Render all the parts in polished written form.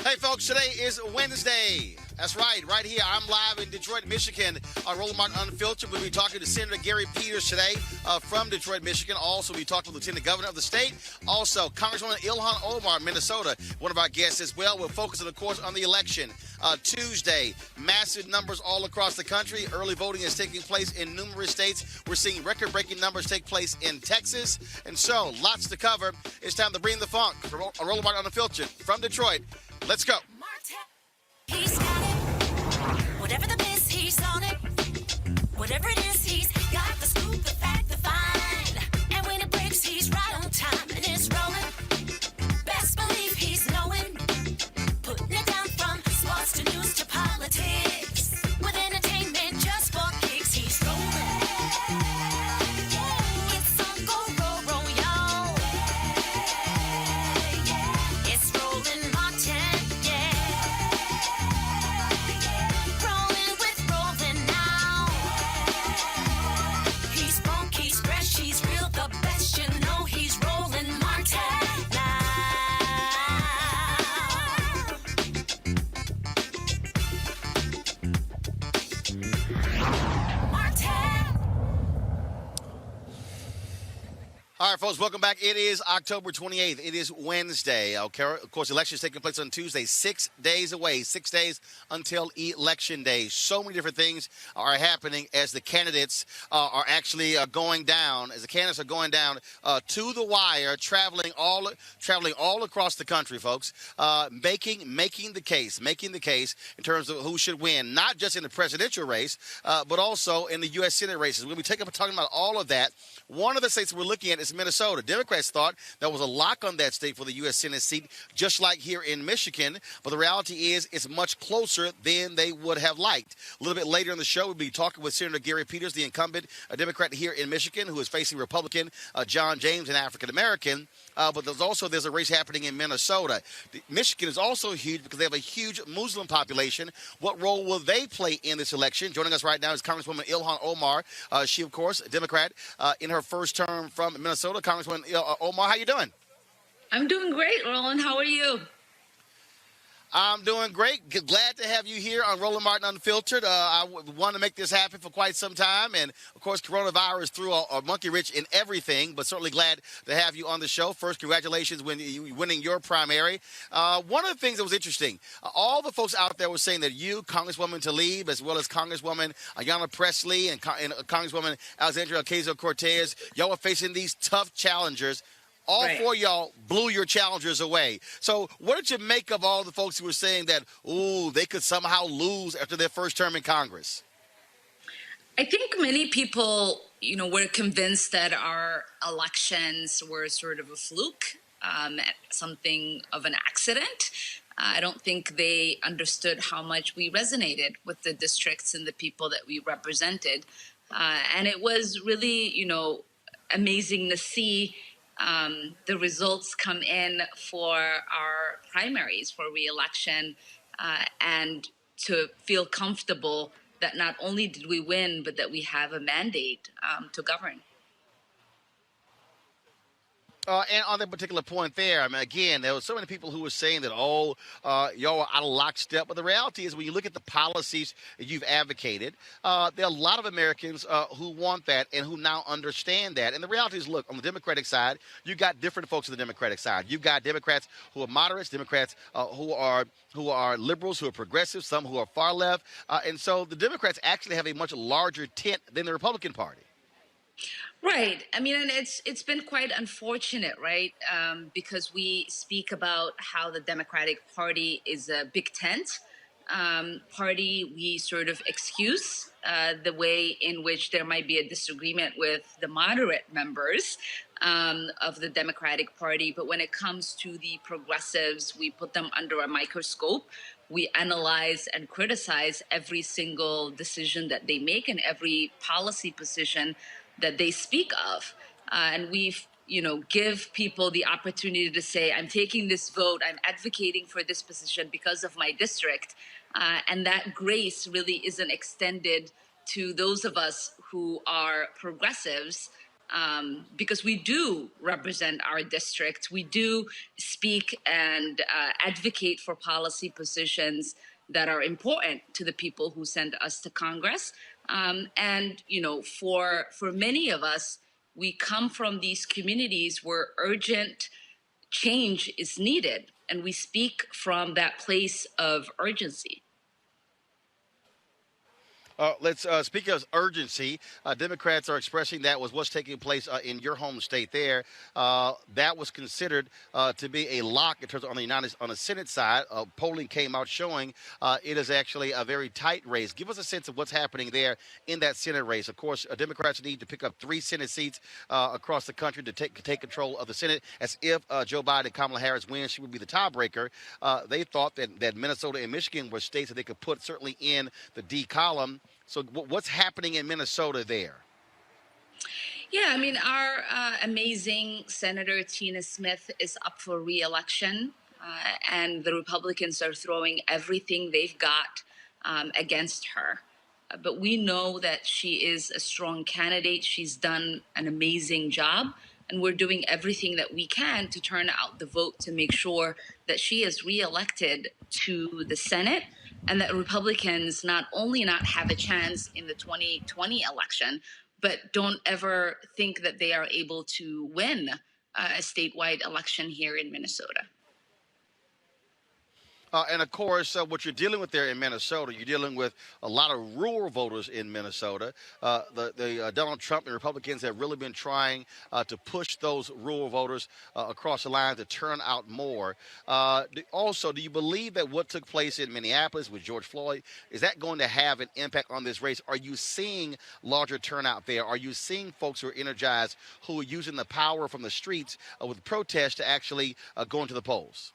Hey, folks, today is Wednesday. That's right here. I'm live in Detroit, Michigan on Roland Martin Unfiltered. We'll be talking to Senator Gary Peters today from Detroit, Michigan. Also, we'll be talking with Lieutenant Governor of the state. Also, Congresswoman Ilhan Omar, Minnesota, one of our guests as well. We'll focus, of course, on the election. Tuesday, massive numbers all across the country. Early voting is taking place in numerous states. We're seeing record-breaking numbers take place in Texas. And so, lots to cover. It's time to bring the funk. Roland Martin Unfiltered from Detroit. Let's go. He's got it. Whatever the biz, he's on it. Whatever it is, he's got the scoop, the fact, the find. And when it breaks, he's right on time and it's rolling. Best believe he's knowing. Putting it down from sports to news to politics. With entertainment just for kicks, he's rolling. It's on go, roll, y'all. It's Roland Martin, rolling with Roland now. He's funk, he's fresh, he's real, the best, you know he's Roland Martin now. Martin. All right, folks, welcome back. It is October 28th. It is Wednesday. Okay, of course, election is taking place on Tuesday, 6 days away, 6 days until Election Day. So many different things are happening as the candidates are actually going down, to the wire, traveling all across the country, folks, making the case in terms of who should win, not just in the presidential race, but also in the U.S. Senate races. We'll be talking about all of that. One of the states we're looking at is Minnesota. Democrats thought there was a lock on that state for the U.S. Senate seat, just like here in Michigan. But the reality is it's much closer than they would have liked. A little bit later in the show, we'll be talking with Senator Gary Peters, the incumbent Democrat here in Michigan, who is facing Republican John James, an African-American. But there's a race happening in Minnesota. Michigan is also huge because they have a huge Muslim population. What role will they play in this election? Joining us right now is Congresswoman Ilhan Omar. She, of course, a Democrat in her first term from Minnesota. Congresswoman Omar, how you doing? I'm doing great, Roland. How are you? I'm doing great. Glad to have you here on Roland Martin Unfiltered. I want to make this happen for quite some time. And, of course, coronavirus threw a monkey wrench in everything, but certainly glad to have you on the show. First, congratulations winning your primary. One of the things that was interesting, all the folks out there were saying that you, Congresswoman Tlaib, as well as Congresswoman Ayanna Pressley and Congresswoman Alexandria Ocasio-Cortez, y'all were facing these tough challengers. All Right. four of y'all blew your challengers away. So what did you make of all the folks who were saying that, they could somehow lose after their first term in Congress? I think many people, were convinced that our elections were sort of a fluke, something of an accident. I don't think they understood how much we resonated with the districts and the people that we represented. And it was really, amazing to see the results come in for our primaries for re-election, and to feel comfortable that not only did we win, but that we have a mandate to govern. And on that particular point there, I mean, again, there were so many people who were saying that, y'all are out of lockstep. But the reality is when you look at the policies that you've advocated, there are a lot of Americans who want that and who now understand that. And the reality is, look, on the Democratic side, you got different folks on the Democratic side. You've got Democrats who are moderates, Democrats who are liberals, who are progressives, some who are far left. And so the Democrats actually have a much larger tent than the Republican Party. Right. I mean, and it's been quite unfortunate, right? Because we speak about how the Democratic Party is a big tent party. We sort of excuse the way in which there might be a disagreement with the moderate members of the Democratic Party. But when it comes to the progressives, we put them under a microscope. We analyze and criticize every single decision that they make and every policy position that they speak of. And we've, give people the opportunity to say, I'm taking this vote, I'm advocating for this position because of my district. And that grace really isn't extended to those of us who are progressives because we do represent our district. We do speak and advocate for policy positions that are important to the people who send us to Congress. And you know, for many of us, we come from these communities where urgent change is needed, and we speak from that place of urgency. Let's speak of urgency. Democrats are expressing that was what's taking place in your home state. There, that was considered to be a lock in terms of on the Senate side. Polling came out showing it is actually a very tight race. Give us a sense of what's happening there in that Senate race. Of course, Democrats need to pick up 3 Senate seats across the country to take control of the Senate. As if Joe Biden and Kamala Harris win, she would be the tiebreaker. They thought that Minnesota and Michigan were states that they could put certainly in the D column. So what's happening in Minnesota there? Yeah, I mean, our amazing Senator Tina Smith is up for re-election, and the Republicans are throwing everything they've got against her. But we know that she is a strong candidate. She's done an amazing job, and we're doing everything that we can to turn out the vote to make sure that she is re-elected to the Senate, and that Republicans not only not have a chance in the 2020 election, but don't ever think that they are able to win a statewide election here in Minnesota. And of course, what you're dealing with there in Minnesota, you're dealing with a lot of rural voters in Minnesota. The Donald Trump and Republicans have really been trying to push those rural voters across the line to turn out more. Also, do you believe that what took place in Minneapolis with George Floyd, is that going to have an impact on this race? Are you seeing larger turnout there? Are you seeing folks who are energized, who are using the power from the streets with protests to actually go into the polls?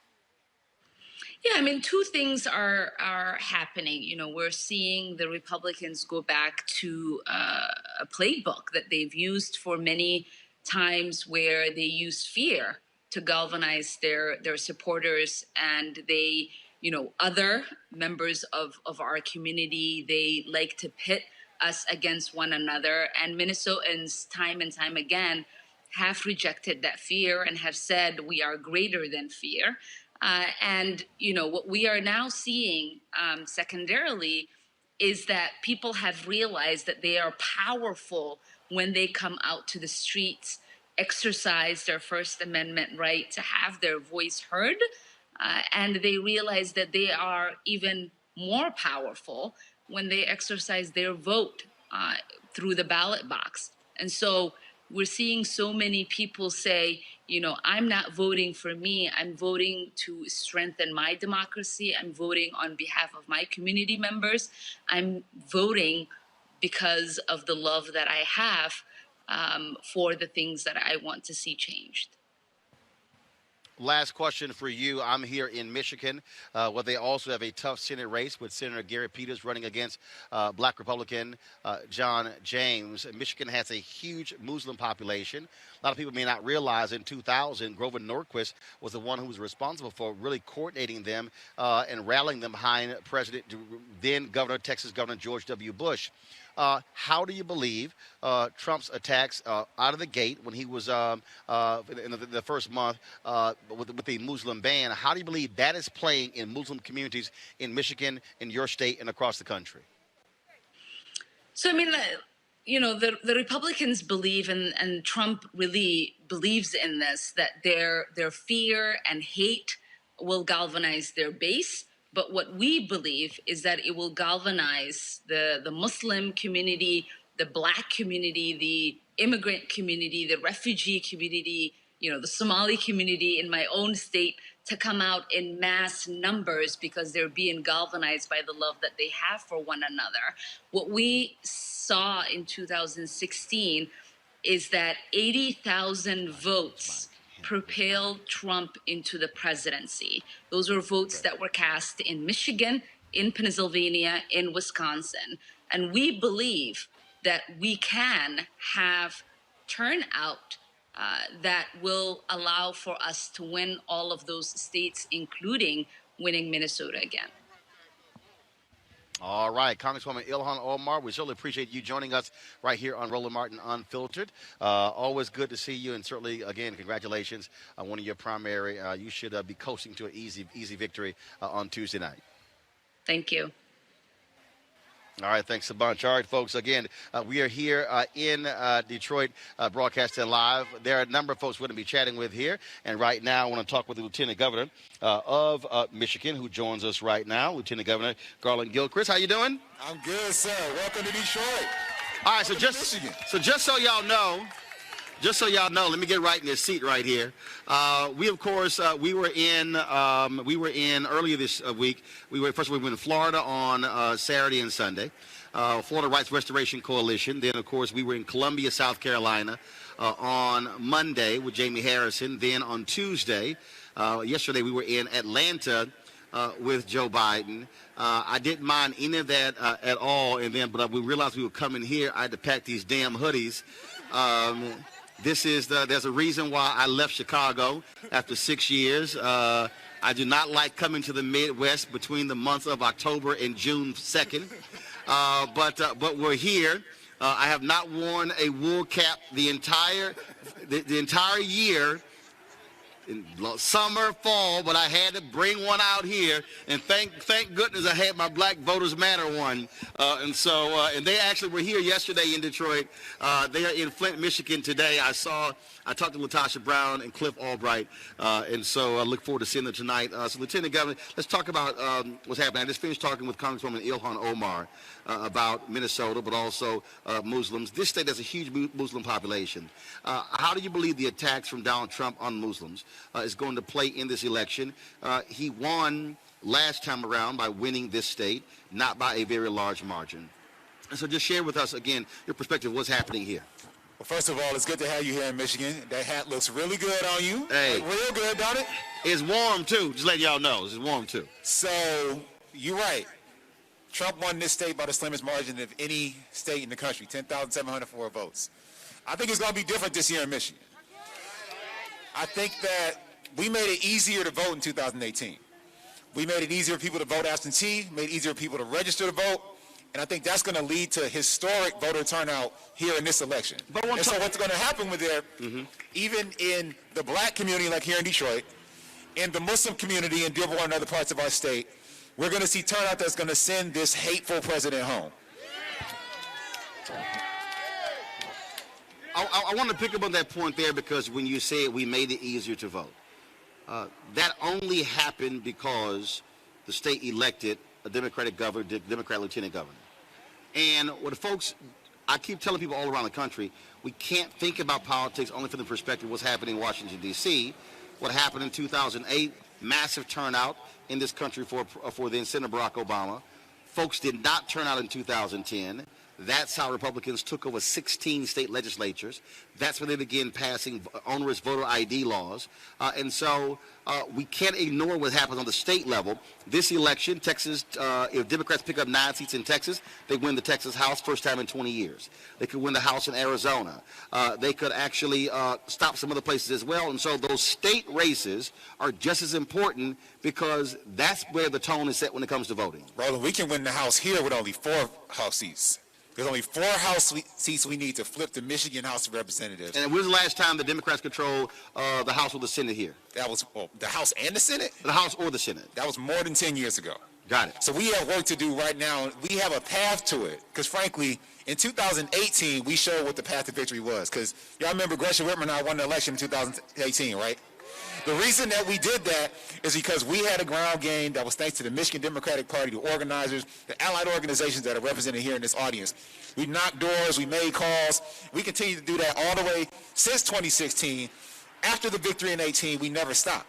Yeah, I mean, 2 things are happening. You know, we're seeing the Republicans go back to a playbook that they've used for many times, where they use fear to galvanize their supporters, and they, you know, other members of our community, they like to pit us against one another. And Minnesotans, time and time again, have rejected that fear and have said we are greater than fear. And, you know, what we are now seeing secondarily is that people have realized that they are powerful when they come out to the streets, exercise their First Amendment right to have their voice heard, and they realize that they are even more powerful when they exercise their vote through the ballot box. And so we're seeing so many people say, you know, I'm not voting for me. I'm voting to strengthen my democracy. I'm voting on behalf of my community members. I'm voting because of the love that I have for the things that I want to see changed. Last question for you. I'm here in Michigan, where they also have a tough Senate race with Senator Gary Peters running against Black Republican John James. Michigan has a huge Muslim population. A lot of people may not realize in 2000, Grover Norquist was the one who was responsible for really coordinating them and rallying them behind then Texas Governor George W. Bush. How do you believe Trump's attacks out of the gate when he was in the first month with the Muslim ban? How do you believe that is playing in Muslim communities in Michigan, in your state, and across the country? So, I mean, you know, the Republicans believe, and Trump really believes in this, that their fear and hate will galvanize their base. But what we believe is that it will galvanize the Muslim community, the Black community, the immigrant community, the refugee community, you know, the Somali community in my own state, to come out in mass numbers because they're being galvanized by the love that they have for one another. What we saw in 2016 is that 80,000 votes propelled Trump into the presidency. Those were votes that were cast in Michigan, in Pennsylvania, in Wisconsin. And we believe that we can have turnout that will allow for us to win all of those states, including winning Minnesota again. All right, Congresswoman Ilhan Omar, we certainly appreciate you joining us right here on Roland Martin Unfiltered. Always good to see you, and certainly, again, congratulations on winning your primary. You should be coasting to an easy victory on Tuesday night. Thank you. All right, thanks a bunch. All right, folks, again, we are here in Detroit broadcasting live. There are a number of folks we're going to be chatting with here. And right now, I want to talk with the Lieutenant Governor of Michigan, who joins us right now, Lieutenant Governor Garland Gilchrist. How you doing? I'm good, sir. Welcome to Detroit. All right, so just so y'all know, let me get right in this seat right here. We, of course, we were in earlier this week. We were in Florida on Saturday and Sunday. Florida Rights Restoration Coalition. Then, of course, we were in Columbia, South Carolina on Monday with Jamie Harrison. Then on Tuesday, yesterday, we were in Atlanta with Joe Biden. I didn't mind any of that at all. And then, but we realized we were coming here. I had to pack these damn hoodies. There's a reason why I left Chicago after 6 years. I do not like coming to the Midwest between the months of October and June 2nd. But we're here. I have not worn a wool cap the entire year. In summer, fall, but I had to bring one out here, and thank goodness I had my Black Voters Matter one, and they actually were here yesterday in Detroit. They are in Flint, Michigan today. I talked to Latasha Brown and Cliff Albright, and so I look forward to seeing them tonight. So Lieutenant Governor, let's talk about what's happening. I just finished talking with Congresswoman Ilhan Omar about Minnesota, but also Muslims. This state has a huge Muslim population. How do you believe the attacks from Donald Trump on Muslims is going to play in this election? He won last time around by winning this state, not by a very large margin. And so just share with us, again, your perspective of what's happening here. Well, first of all, it's good to have you here in Michigan. That hat looks really good on you. Hey. Real good, don't it? It's warm, too. Just letting y'all know. It's warm, too. So, you're right. Trump won this state by the slimmest margin of any state in the country, 10,704 votes. I think it's going to be different this year in Michigan. I think that we made it easier to vote in 2018. We made it easier for people to vote absentee, made it easier for people to register to vote, and I think that's going to lead to historic voter turnout here in this election. And so what's going to happen with there, even in the black community like here in Detroit, in the Muslim community in Dearborn and other parts of our state, we're going to see turnout that's going to send this hateful president home. I want to pick up on that point there, because when you say we made it easier to vote, that only happened because the state elected a Democratic governor, Democrat lieutenant governor. And what folks, I keep telling people all around the country, we can't think about politics only from the perspective of what's happening in Washington, D.C. What happened in 2008, massive turnout in this country for then Senator Barack Obama. Folks did not turn out in 2010. That's how Republicans took over 16 state legislatures. That's when they began passing onerous voter ID laws. And so we can't ignore what happens on the state level. This election, Texas, if Democrats pick up 9 seats in Texas, they win the Texas House first time in 20 years. They could win the House in Arizona. They could actually stop some other places as well. And so those state races are just as important, because that's where the tone is set when it comes to voting. Roland, we can win the House here with only 4 House seats. There's only 4 House seats we need to flip the Michigan House of Representatives. And when was the last time the Democrats controlled the House or the Senate here? That was the House and the Senate? The House or the Senate. That was more than 10 years ago. Got it. So we have work to do right now. We have a path to it. Because frankly, in 2018, we showed what the path to victory was. Because y'all remember Gretchen Whitmer and I won the election in 2018, right? The reason that we did that is because we had a ground game that was thanks to the Michigan Democratic Party, the organizers, the allied organizations that are represented here in this audience. We knocked doors, we made calls. We continue to do that all the way since 2016. After the victory in 18, we never stopped.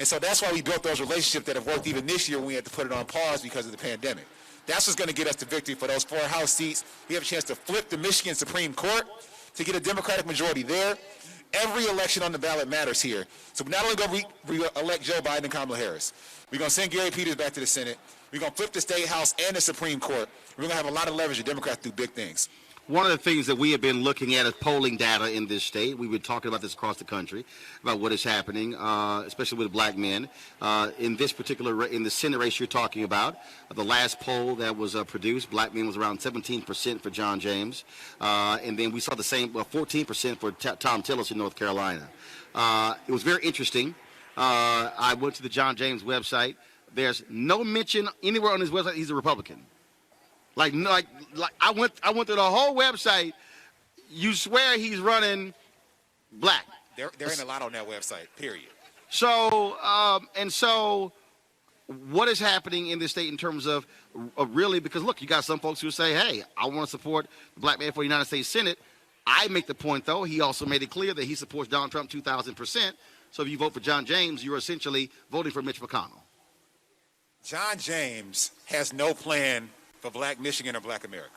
And so that's why we built those relationships that have worked even this year when we had to put it on pause because of the pandemic. That's what's going to get us to victory for those 4 House seats. We have a chance to flip the Michigan Supreme Court to get a Democratic majority there. Every election on the ballot matters here. So we're not only going to elect Joe Biden and Kamala Harris. We're going to send Gary Peters back to the Senate. We're going to flip the State House and the Supreme Court. We're going to have a lot of leverage for Democrats to do big things. One of the things that we have been looking at is polling data in this state. We've been talking about this across the country, about what is happening, especially with black men. In this particular, in the Senate race you're talking about, the last poll that was produced, black men was around 17% for John James. And then we saw the same, 14% for Tom Tillis in North Carolina. It was very interesting. I went to the John James website. There's no mention anywhere on his website he's a Republican. Like I went through the whole website. You swear he's running black. There ain't a lot on that website, period. So, what is happening in this state in terms of really, because look, you got some folks who say, hey, I want to support the black man for the United States Senate. I make the point, though, he also made it clear that he supports Donald Trump 2,000%. So if you vote for John James, you're essentially voting for Mitch McConnell. John James has no plan for black Michigan or black America,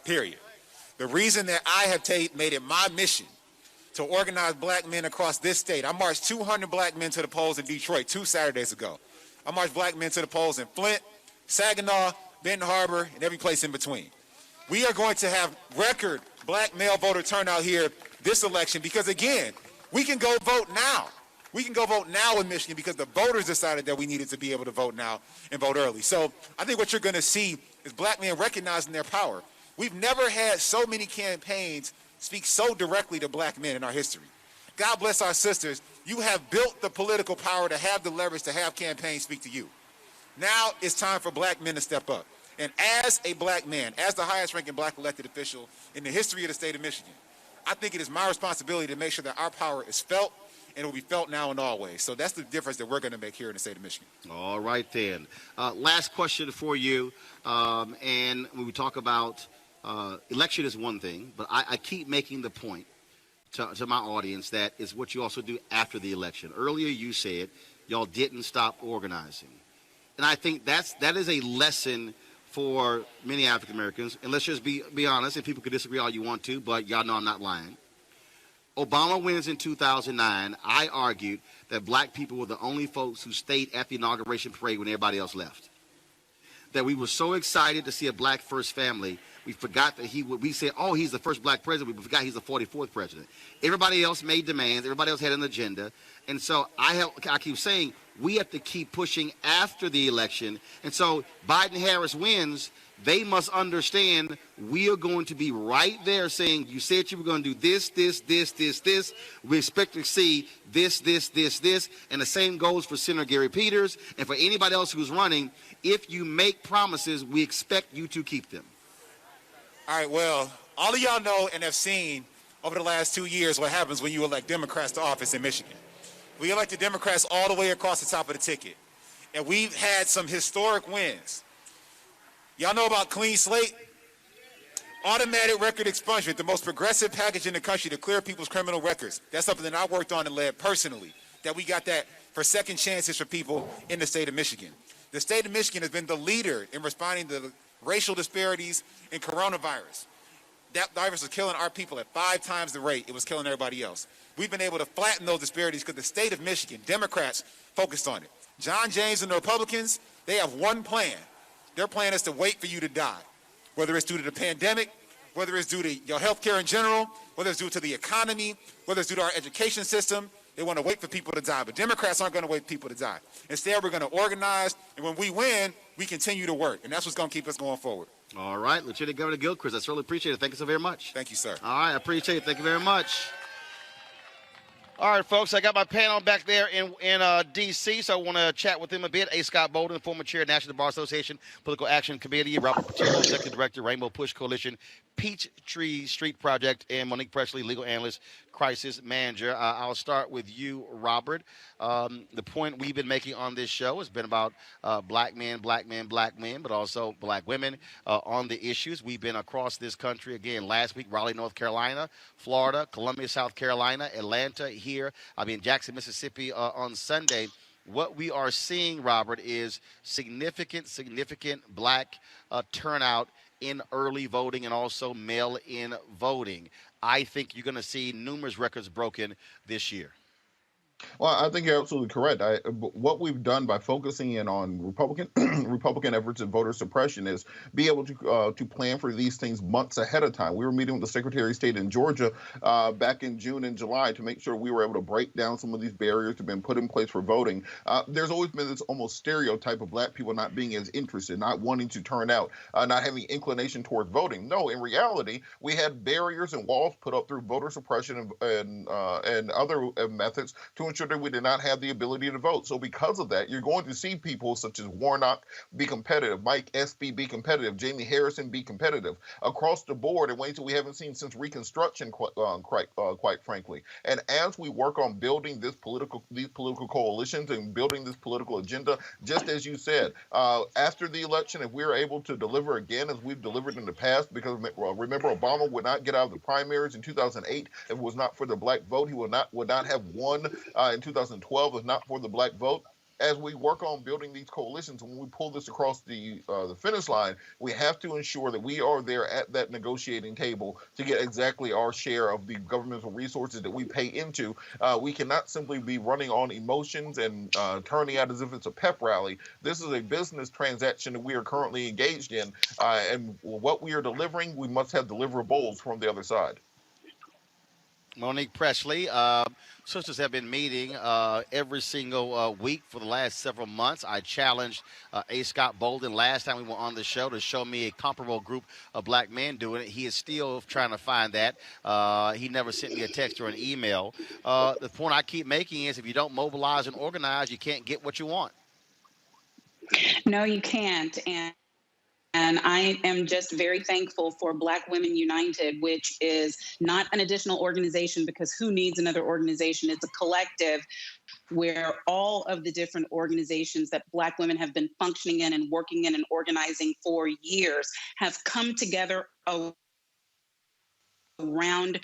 period. The reason that I have made it my mission to organize black men across this state, I marched 200 black men to the polls in Detroit 2 Saturdays ago. I marched black men to the polls in Flint, Saginaw, Benton Harbor, and every place in between. We are going to have record black male voter turnout here this election because, again, we can go vote now. We can go vote now in Michigan because the voters decided that we needed to be able to vote now and vote early. So I think what you're going to see is black men recognizing their power. We've never had so many campaigns speak so directly to black men in our history. God bless our sisters. You have built the political power to have the leverage to have campaigns speak to you. Now it's time for black men to step up. And as a black man, as the highest ranking black elected official in the history of the state of Michigan, I think it is my responsibility to make sure that our power is felt and it will be felt now and always. So that's the difference that we're going to make here in the state of Michigan. All right, then. Last question for you. And when we talk about election is one thing, but I keep making the point to my audience that is what you also do after the election. Earlier you said y'all didn't stop organizing. And I think that is a lesson for many African Americans. And let's just be honest, and people can disagree all you want to, but y'all know I'm not lying. Obama wins in 2009. I argued that black people were the only folks who stayed at the inauguration parade when everybody else left. That we were so excited to see a black first family, we forgot that we said, oh, he's the first black president. We forgot he's the 44th president. Everybody else made demands. Everybody else had an agenda. And so I keep saying we have to keep pushing after the election. And so Biden-Harris wins. They must understand we are going to be right there saying, you said you were going to do this, this, this, this, this. We expect to see this, this, this, this. And the same goes for Senator Gary Peters and for anybody else who's running. If you make promises, we expect you to keep them. All right, well, all of y'all know and have seen over the last 2 years what happens when you elect Democrats to office in Michigan. We elected Democrats all the way across the top of the ticket. And we've had some historic wins. Y'all know about clean slate? Automatic record expungement, the most progressive package in the country to clear people's criminal records. That's something that I worked on and led personally, that we got that for second chances for people in the state of Michigan. The state of Michigan has been the leader in responding to the racial disparities in coronavirus. That virus was killing our people at 5 times the rate it was killing everybody else. We've been able to flatten those disparities because the state of Michigan, Democrats, focused on it. John James and the Republicans, they have one plan. Their plan is to wait for you to die, whether it's due to the pandemic, whether it's due to your health care in general, whether it's due to the economy, whether it's due to our education system. They want to wait for people to die. But Democrats aren't going to wait for people to die. Instead, we're going to organize, and when we win, we continue to work. And that's what's going to keep us going forward. All right, Lieutenant Governor Gilchrist, I certainly appreciate it. Thank you so very much. Thank you, sir. All right, I appreciate it. Thank you very much. All right, folks, I got my panel back there in D.C., so I want to chat with him a bit. A. Scott Bolden, former chair of the National Bar Association Political Action Committee, Robert Patillo, executive director, Rainbow Push Coalition, Peachtree Street Project, and Monique Presley, legal analyst, crisis manager. I'll start with you, Robert. The point we've been making on this show has been about black men, but also black women on the issues. We've been across this country, again, last week, Raleigh, North Carolina, Florida, Columbia, South Carolina, Atlanta, here. I'll be in Jackson, Mississippi on Sunday. What we are seeing, Robert, is significant black turnout in early voting and also mail-in voting. I think you're going to see numerous records broken this year. Well, I think you're absolutely correct. What we've done by focusing in on Republican Republican efforts at voter suppression is be able to plan for these things months ahead of time. We were meeting with the Secretary of State in Georgia back in June and July to make sure we were able to break down some of these barriers that have been put in place for voting. There's always been this almost stereotype of Black people not being as interested, not wanting to turn out, not having inclination towards voting. No, in reality, we had barriers and walls put up through voter suppression and other methods to ensure that we did not have the ability to vote. So because of that, you're going to see people such as Warnock be competitive, Mike Espy be competitive, Jamie Harrison be competitive across the board in ways that we haven't seen since Reconstruction, quite frankly. And as we work on building these political coalitions and building this political agenda, just as you said, after the election, if we're able to deliver again as we've delivered in the past, because remember, Obama would not get out of the primaries in 2008 if it was not for the Black vote. He would not have won in 2012 if not for the Black vote. As we work on building these coalitions, when we pull this across the finish line, we have to ensure that we are there at that negotiating table to get exactly our share of the governmental resources that we pay into. We cannot simply be running on emotions and turning out as if it's a pep rally. This is a business transaction that we are currently engaged in, and what we are delivering, we must have deliverables from the other side. Monique Presley. Sisters have been meeting every single week for the last several months. I challenged A. Scott Bolden last time we were on the show to show me a comparable group of Black men doing it. He is still trying to find that. He never sent me a text or an email. The point I keep making is if you don't mobilize and organize, you can't get what you want. No, you can't. And I am just very thankful for Black Women United, which is not an additional organization because who needs another organization? It's a collective where all of the different organizations that Black women have been functioning in and working in and organizing for years have come together around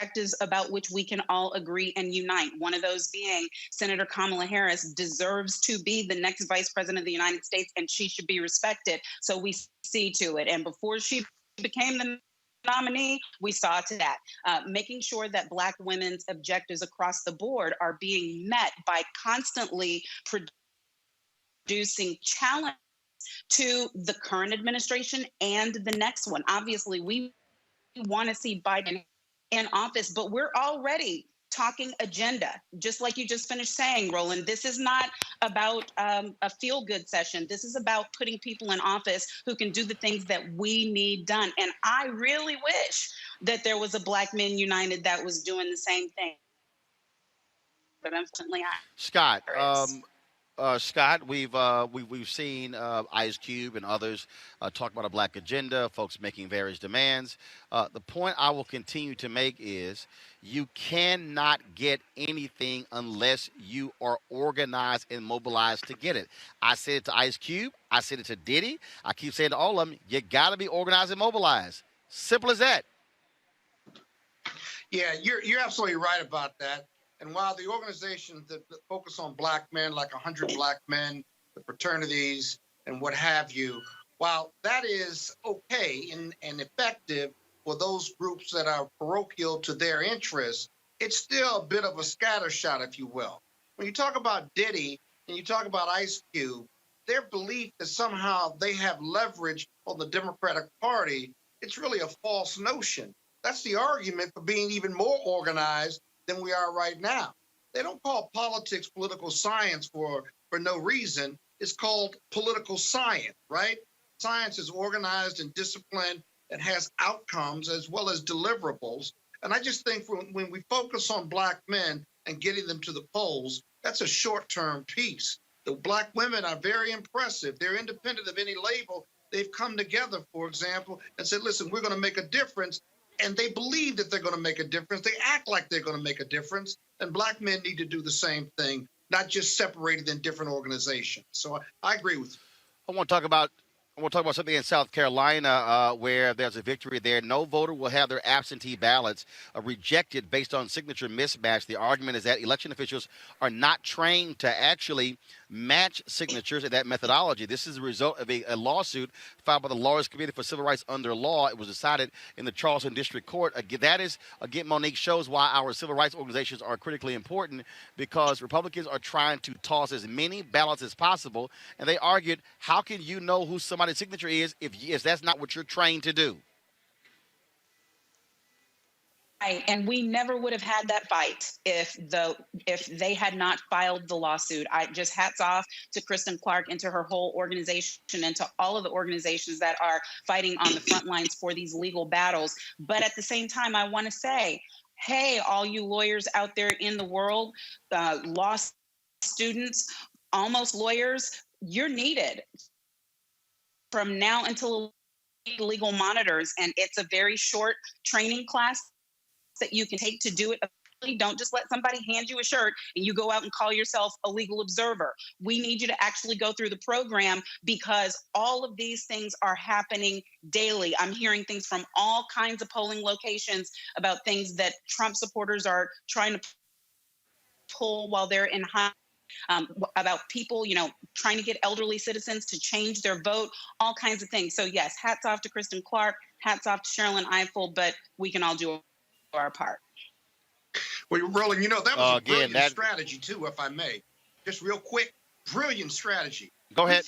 perspectives about which we can all agree and unite. One of those being Senator Kamala Harris deserves to be the next vice president of the United States, and she should be respected. So we see to it. And before she became the nominee, we saw to that. Making sure that Black women's objectives across the board are being met by constantly producing challenge to the current administration and the next one. Obviously, we want to see Biden in office, but we're already talking agenda, just like you just finished saying, Roland. This is not about a feel-good session. This is about putting people in office who can do the things that we need done. And I really wish that there was a Black Men United that was doing the same thing. But unfortunately, Scott, we've seen Ice Cube and others talk about a Black agenda, folks making various demands. The point I will continue to make is you cannot get anything unless you are organized and mobilized to get it. I said it to Ice Cube. I said it to Diddy. I keep saying to all of them, you got to be organized and mobilized. Simple as that. Yeah, you're absolutely right about that. And while the organizations that focus on Black men, like 100 Black Men, the fraternities, and what have you, while that is okay and effective for those groups that are parochial to their interests, it's still a bit of a scattershot, if you will. When you talk about Diddy and you talk about Ice Cube, their belief that somehow they have leverage on the Democratic Party, it's really a false notion. That's the argument for being even more organized than we are right now. They don't call politics political science for no reason. It's called political science, right? Science is organized and disciplined and has outcomes as well as deliverables. And I just think when we focus on Black men and getting them to the polls, that's a short-term piece. The Black women are very impressive. They're independent of any label. They've come together, for example, and said, listen, we're going to make a difference. And they believe that they're going to make a difference. They act like they're going to make a difference. And Black men need to do the same thing, not just separated in different organizations. So I agree with you. I want to talk about We'll talk about something in South Carolina where there's a victory there. No voter will have their absentee ballots rejected based on signature mismatch. The argument is that election officials are not trained to actually match signatures and that methodology. This is a result of a lawsuit filed by the Lawyers Committee for Civil Rights under law. It was decided in the Charleston District Court. Again, Monique, shows why our civil rights organizations are critically important, because Republicans are trying to toss as many ballots as possible. And they argued, how can you know who somebody's signature is if that's not what you're trained to do? Right, and we never would have had that fight if they had not filed the lawsuit. I just hats off to Kristen Clark and to her whole organization and to all of the organizations that are fighting on the front lines for these legal battles. But at the same time, I want to say, hey, all you lawyers out there in the world, law students, almost lawyers, you're needed from now until legal monitors. And it's a very short training class that you can take to do it. Don't just let somebody hand you a shirt and you go out and call yourself a legal observer. We need you to actually go through the program, because all of these things are happening daily. I'm hearing things from all kinds of polling locations about things that Trump supporters are trying to pull while they're in high. About people, trying to get elderly citizens to change their vote, all kinds of things. So yes, hats off to Kristen Clark, hats off to Sherilyn Ifill, but we can all do our part. Well, Roland, that was a brilliant strategy too, if I may. Just real quick, brilliant strategy. Go ahead.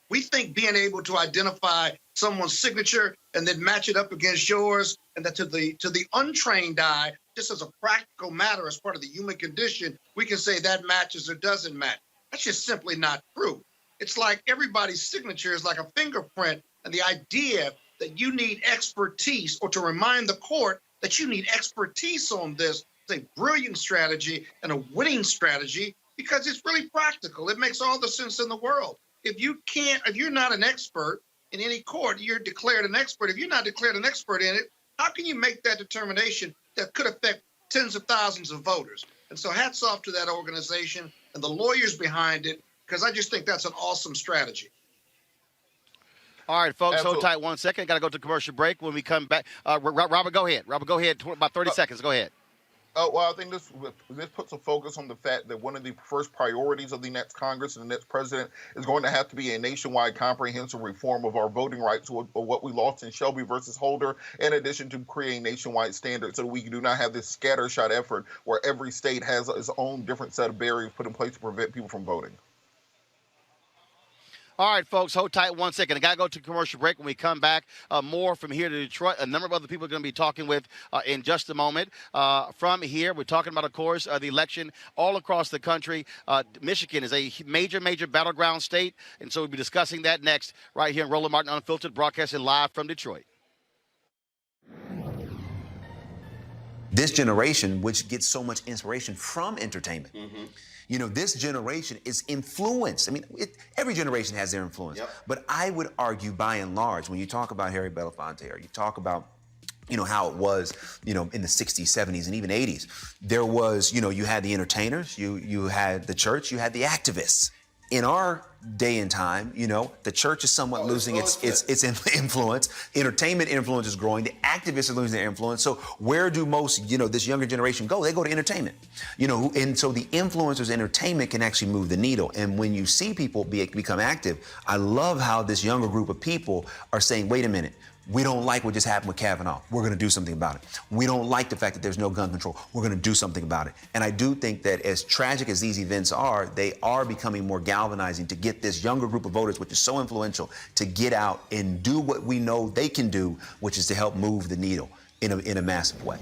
We think being able to identify someone's signature and then match it up against yours, and that to the untrained eye, just as a practical matter, as part of the human condition, we can say that matches or doesn't match. That's just simply not true. It's like everybody's signature is like a fingerprint, and the idea that you need expertise, or to remind the court that you need expertise on this, is a brilliant strategy and a winning strategy, because it's really practical. It makes all the sense in the world. If you're not an expert in any court, you're declared an expert. If you're not declared an expert in it, how can you make that determination that could affect tens of thousands of voters? And so hats off to that organization and the lawyers behind it, because I just think that's an awesome strategy. All right, folks, Absolutely. hold tight 1 second. Got to go to commercial break. When we come back, Robert, go ahead. Robert, go ahead. About 30 seconds. Go ahead. Well, I think this puts a focus on the fact that one of the first priorities of the next Congress and the next president is going to have to be a nationwide comprehensive reform of our voting rights, or what we lost in Shelby versus Holder, in addition to creating nationwide standards so that we do not have this scattershot effort where every state has its own different set of barriers put in place to prevent people from voting. All right, folks, hold tight 1 second. I got to go to commercial break. When we come back, more from here to Detroit. A number of other people are going to be talking with in just a moment. From here, we're talking about, of course, the election all across the country. Michigan is a major battleground state, and so we'll be discussing that next right here in Roland Martin Unfiltered, broadcasting live from Detroit. This generation, which gets so much inspiration from entertainment. This generation is influenced. I mean, every generation has their influence. Yep. But I would argue, by and large, when you talk about Harry Belafonte, or you talk about, how it was, in the 60s, 70s, and even 80s, there was, you had the entertainers, you had the church, you had the activists. In our day and time, the church is somewhat losing its influence. Entertainment influence is growing. The activists are losing their influence. So where do most, this younger generation go? They go to entertainment. And so the influencers' entertainment can actually move the needle. And when you see people become active, I love how this younger group of people are saying, wait a minute, we don't like what just happened with Kavanaugh. We're going to do something about it. We don't like the fact that there's no gun control. We're going to do something about it. And I do think that as tragic as these events are, they are becoming more galvanizing to get this younger group of voters, which is so influential, to get out and do what we know they can do, which is to help move the needle in a massive way.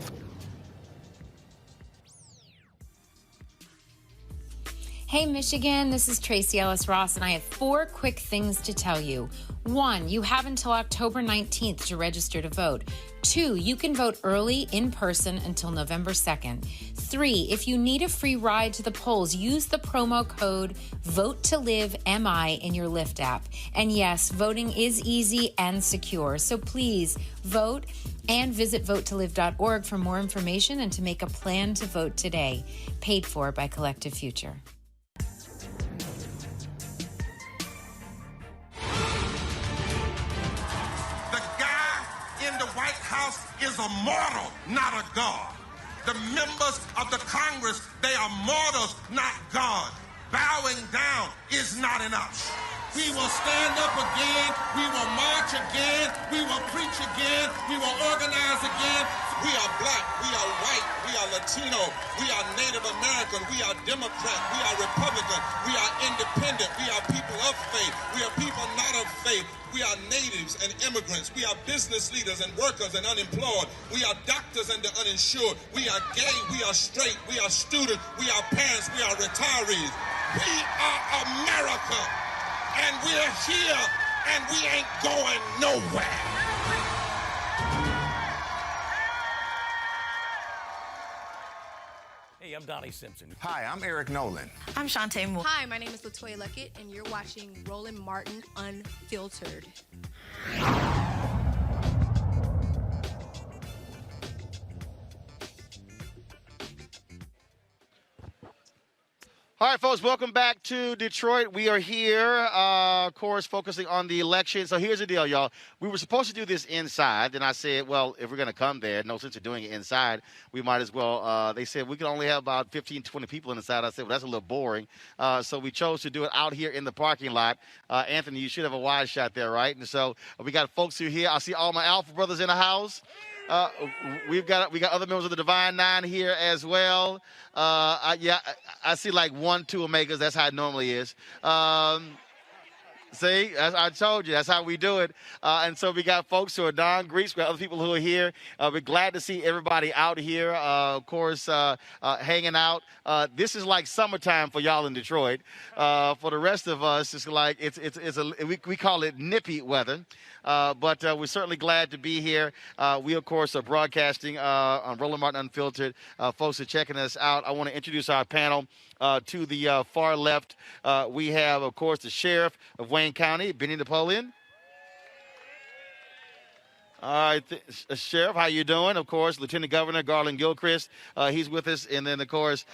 Hey, Michigan, this is Tracy Ellis Ross, and I have 4 quick things to tell you. 1, you have until October 19th to register to vote. 2, you can vote early in person until November 2nd. 3, if you need a free ride to the polls, use the promo code VOTE2LIVE-MI in your Lyft app. And yes, voting is easy and secure, so please vote and visit vote2live.org for more information and to make a plan to vote today. Paid for by Collective Future. is a mortal, not a god. The members of the Congress, they are mortals, not God. Bowing down is not enough. We will stand up again. We will march again. We will preach again. We will organize again. We are black. We are white. We are Latino. We are Native American. We are Democrat. We are Republican. We are independent. We are people of faith. We are people not of faith. We are natives and immigrants. We are business leaders and workers and unemployed. We are doctors and the uninsured. We are gay. We are straight. We are students. We are parents. We are retirees. We are America. And we're here, and we ain't going nowhere. Hey, I'm Donnie Simpson. Hi, I'm Eric Nolan. I'm Shantae Moore. Hi, my name is LaToya Luckett, and you're watching Roland Martin Unfiltered. All right, folks, welcome back to Detroit. We are here, of course, focusing on the election. So here's the deal, y'all. We were supposed to do this inside, and I said, well, if we're going to come there, no sense of doing it inside. We might as well. They said we can only have about 15, 20 people inside. I said, well, that's a little boring. So we chose to do it out here in the parking lot. Anthony, you should have a wide shot there, right? And so we got folks who are here. I see all my Alpha brothers in the house. We got other members of the Divine Nine here as well. I see like 1, 2 Omegas. That's how it normally is. See, as I told you, that's how we do it. And so we got folks who are non-Greeks. We got other people who are here. We're glad to see everybody out here, of course, hanging out. This is like summertime for y'all in Detroit. For the rest of us, it's like we call it nippy weather. But we're certainly glad to be here. We, of course, are broadcasting on Roland Martin Unfiltered. Folks are checking us out. I want to introduce our panel. To the far left, we have, of course, the Sheriff of Wayne County, Benny Napoleon. All right, Sheriff, how you doing? Of course, Lieutenant Governor Garland Gilchrist, he's with us. And then, of course,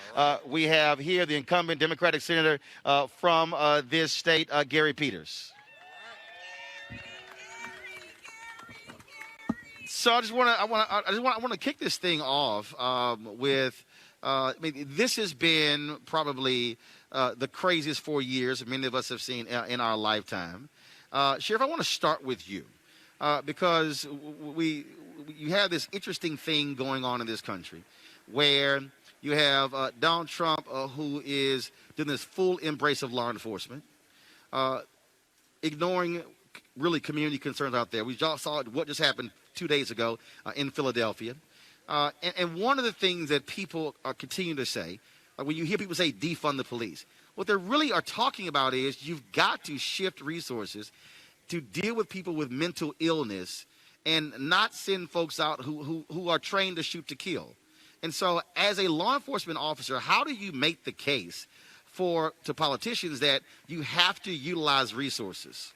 we have here the incumbent Democratic Senator from this state, Gary Peters. So I want to kick this thing off with. I mean, this has been probably the craziest 4 years many of us have seen in our lifetime. Sheriff, I want to start with you because you have this interesting thing going on in this country where you have Donald Trump who is doing this full embrace of law enforcement, ignoring really community concerns out there. We just saw what just happened 2 days ago in Philadelphia. And one of the things that people are continuing to say, when you hear people say defund the police, what they really are talking about is you've got to shift resources to deal with people with mental illness and not send folks out who are trained to shoot to kill. And so as a law enforcement officer, how do you make the case to politicians that you have to utilize resources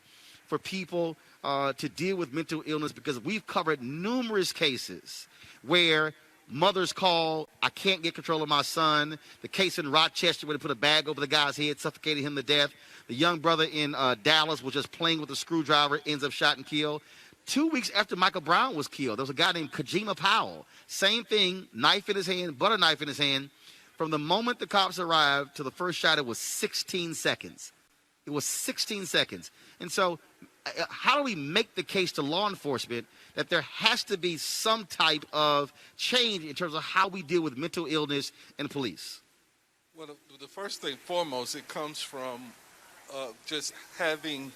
for people to deal with mental illness? Because we've covered numerous cases where mothers call, I can't get control of my son. The case in Rochester where they put a bag over the guy's head, suffocating him to death. The young brother in Dallas was just playing with a screwdriver, ends up shot and killed. 2 weeks after Michael Brown was killed, there was a guy named Kojima Powell. Same thing, knife in his hand, butter knife in his hand. From the moment the cops arrived to the first shot, it was 16 seconds. It was 16 seconds. And so how do we make the case to law enforcement that there has to be some type of change in terms of how we deal with mental illness in police? Well, the first thing foremost, it comes from just having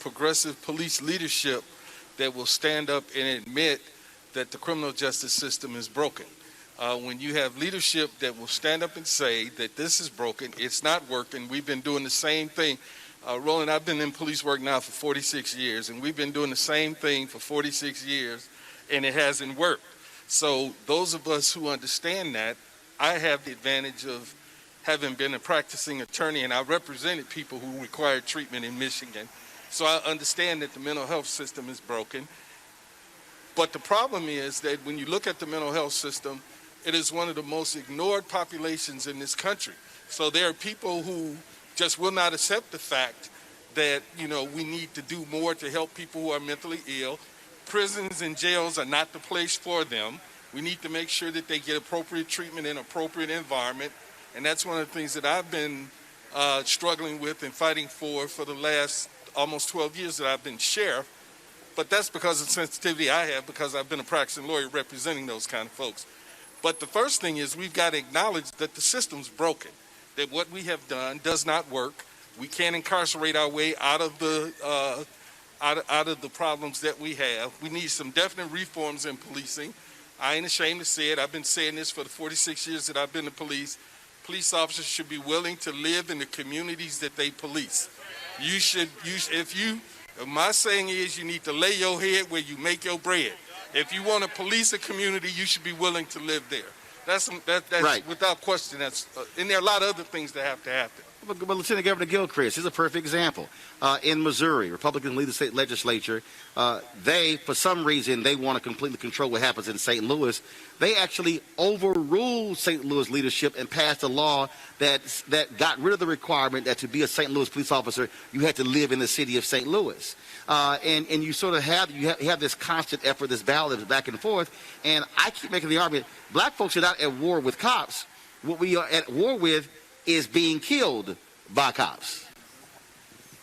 progressive police leadership that will stand up and admit that the criminal justice system is broken. When you have leadership that will stand up and say that this is broken, it's not working, we've been doing the same thing. Roland, I've been in police work now for 46 years, and we've been doing the same thing for 46 years, and it hasn't worked. So those of us who understand that, I have the advantage of having been a practicing attorney, and I represented people who required treatment in Michigan. So I understand that the mental health system is broken. But the problem is that when you look at the mental health system, it is one of the most ignored populations in this country. So there are people who just will not accept the fact that, we need to do more to help people who are mentally ill. prisons and jails are not the place for them. We need to make sure that they get appropriate treatment in appropriate environment. And that's one of the things that I've been struggling with and fighting for the last almost 12 years that I've been sheriff. But that's because of the sensitivity I have, because I've been a practicing lawyer representing those kind of folks. But the first thing is we've got to acknowledge that the system's broken, that what we have done does not work. We can't incarcerate our way out of the problems that we have. We need some definite reforms in policing. I ain't ashamed to say it. I've been saying this for the 46 years that I've been in police. Police officers should be willing to live in the communities that they police. My saying is you need to lay your head where you make your bread. If you want to police a community, you should be willing to live there. That's right. Without question. And there are a lot of other things that have to happen. But Lieutenant Governor Gilchrist is a perfect example. In Missouri, Republicans lead the state legislature. They, for some reason, they want to completely control what happens in St. Louis. They actually overruled St. Louis leadership and passed a law that got rid of the requirement that to be a St. Louis police officer, you had to live in the city of St. Louis. And you sort of have this constant effort, this battle that's back and forth. And I keep making the argument, black folks are not at war with cops. What we are at war with is being killed by cops.